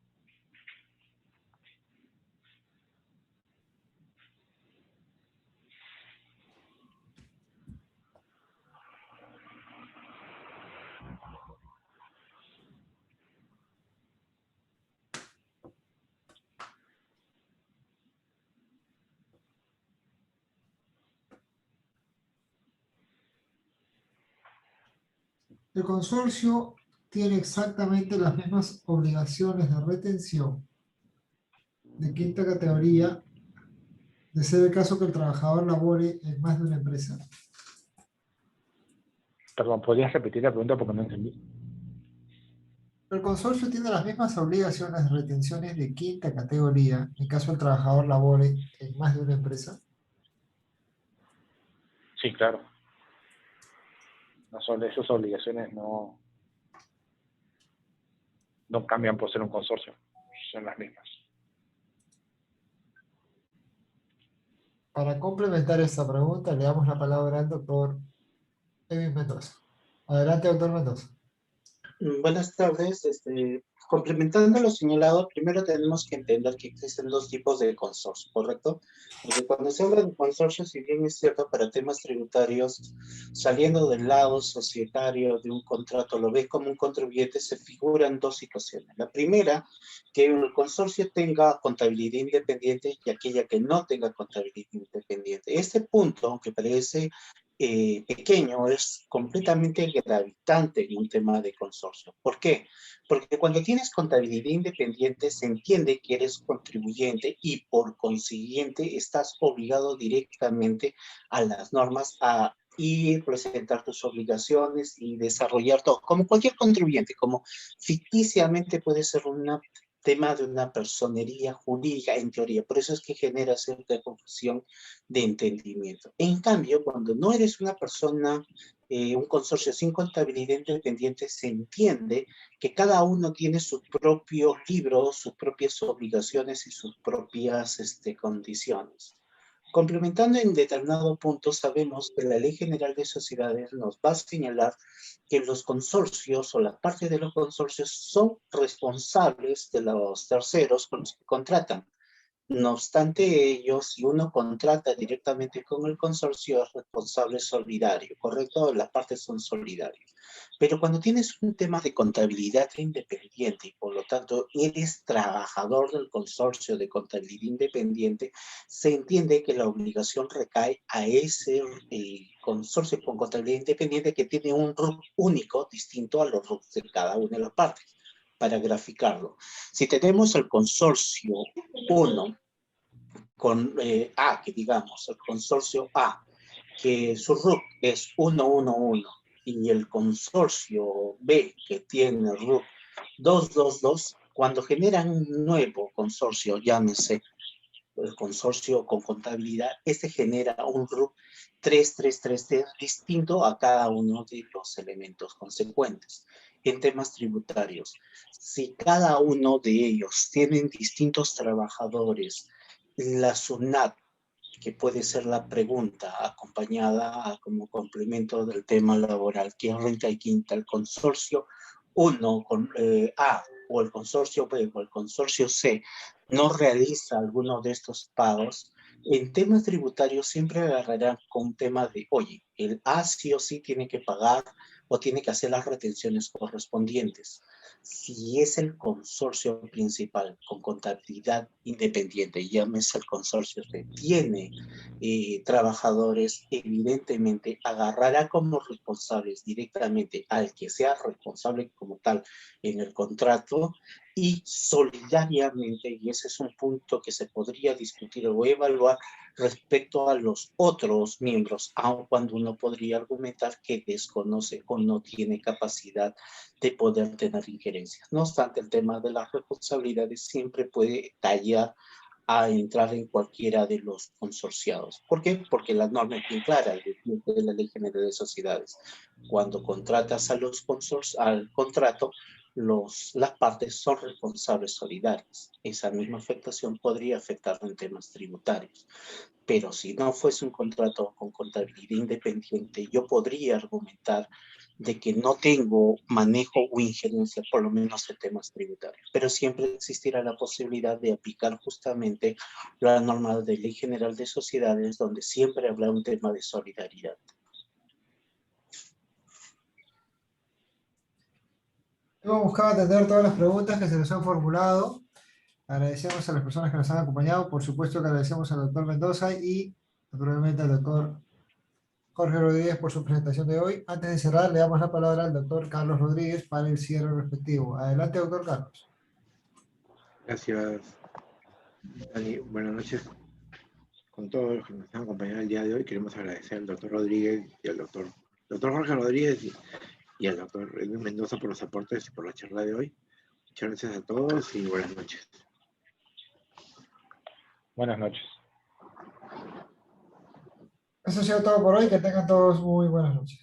El consorcio tiene exactamente las mismas obligaciones de retención de quinta categoría de ser el caso que el trabajador labore en más de una empresa. Perdón, ¿podrías repetir la pregunta porque no entendí? El consorcio tiene las mismas obligaciones de retenciones de quinta categoría en caso el trabajador labore en más de una empresa. Sí, claro. Esas obligaciones no cambian por ser un consorcio, son las mismas. Para complementar esta pregunta, le damos la palabra al doctor Edwin Mendoza. Adelante, doctor Mendoza. Buenas tardes. Complementando lo señalado, primero tenemos que entender que existen 2 tipos de consorcio, ¿correcto? Porque cuando se habla de consorcio, si bien es cierto para temas tributarios, saliendo del lado societario de un contrato, lo ves como un contribuyente, se figuran 2 situaciones. La primera, que el consorcio tenga contabilidad independiente y aquella que no tenga contabilidad independiente. Este punto, aunque parece pequeño es completamente gravitante en un tema de consorcio. ¿Por qué? Porque cuando tienes contabilidad independiente se entiende que eres contribuyente y por consiguiente estás obligado directamente a las normas a ir, presentar tus obligaciones y desarrollar todo, como cualquier contribuyente, como ficticiamente puede ser un tema de una personería jurídica en teoría. Por eso es que genera cierta confusión de entendimiento. En cambio, cuando no eres una persona, un consorcio sin contabilidad independiente, se entiende que cada uno tiene su propio libro, sus propias obligaciones y sus propias condiciones. Complementando en determinado punto, sabemos que la Ley General de Sociedades nos va a señalar que los consorcios o la parte de los consorcios son responsables de los terceros con los que contratan. No obstante ello, si uno contrata directamente con el consorcio, es responsable solidario, ¿correcto? Las partes son solidarias. Pero cuando tienes un tema de contabilidad independiente y por lo tanto eres trabajador del consorcio de contabilidad independiente, se entiende que la obligación recae a ese consorcio con contabilidad independiente que tiene un RUC único, distinto a los RUCs de cada una de las partes. Para graficarlo, si tenemos el consorcio 1 con A, que digamos, el consorcio A, que su RUC es 111, y el consorcio B, que tiene RUC 222, cuando generan un nuevo consorcio, llámese el consorcio con contabilidad, este genera un RUC 333 distinto a cada uno de los elementos consecuentes. En temas tributarios, si cada uno de ellos tienen distintos trabajadores, la SUNAT, que puede ser la pregunta acompañada como complemento del tema laboral, que es renta y quinta, el consorcio 1 con A o el consorcio B o el consorcio C no realiza alguno de estos pagos, en temas tributarios siempre agarrarán con un tema de, oye, el A sí o sí tiene que pagar o tiene que hacer las retenciones correspondientes. Si es el consorcio principal con contabilidad independiente, llámese el consorcio que tiene trabajadores, evidentemente agarrará como responsables directamente al que sea responsable como tal en el contrato y solidariamente, y ese es un punto que se podría discutir o evaluar respecto a los otros miembros, aun cuando uno podría argumentar que desconoce o no tiene capacidad de poder tener injerencias. No obstante, el tema de las responsabilidades siempre puede tallar a entrar en cualquiera de los consorciados. ¿Por qué? Porque la norma es bien clara, de la Ley General de Sociedades. Cuando contratas a los al contrato, las partes son responsables solidarias. Esa misma afectación podría afectar en temas tributarios. Pero si no fuese un contrato con contabilidad independiente, yo podría argumentar de que no tengo manejo o injerencia, por lo menos en temas tributarios. Pero siempre existirá la posibilidad de aplicar justamente la norma de Ley General de Sociedades, donde siempre habrá un tema de solidaridad. Hemos buscado atender todas las preguntas que se nos han formulado. Agradecemos a las personas que nos han acompañado. Por supuesto que agradecemos al doctor Mendoza y naturalmente al doctor Jorge Rodríguez por su presentación de hoy. Antes de cerrar, le damos la palabra al doctor Carlos Rodríguez para el cierre respectivo. Adelante, doctor Carlos. Gracias, Dani. Buenas noches. Con todos los que nos han acompañado el día de hoy, queremos agradecer al doctor Rodríguez y al doctor Jorge Rodríguez y al doctor Edwin Mendoza por los aportes y por la charla de hoy. Muchas gracias a todos y buenas noches. Buenas noches. Eso ha sido todo por hoy. Que tengan todos muy buenas noches.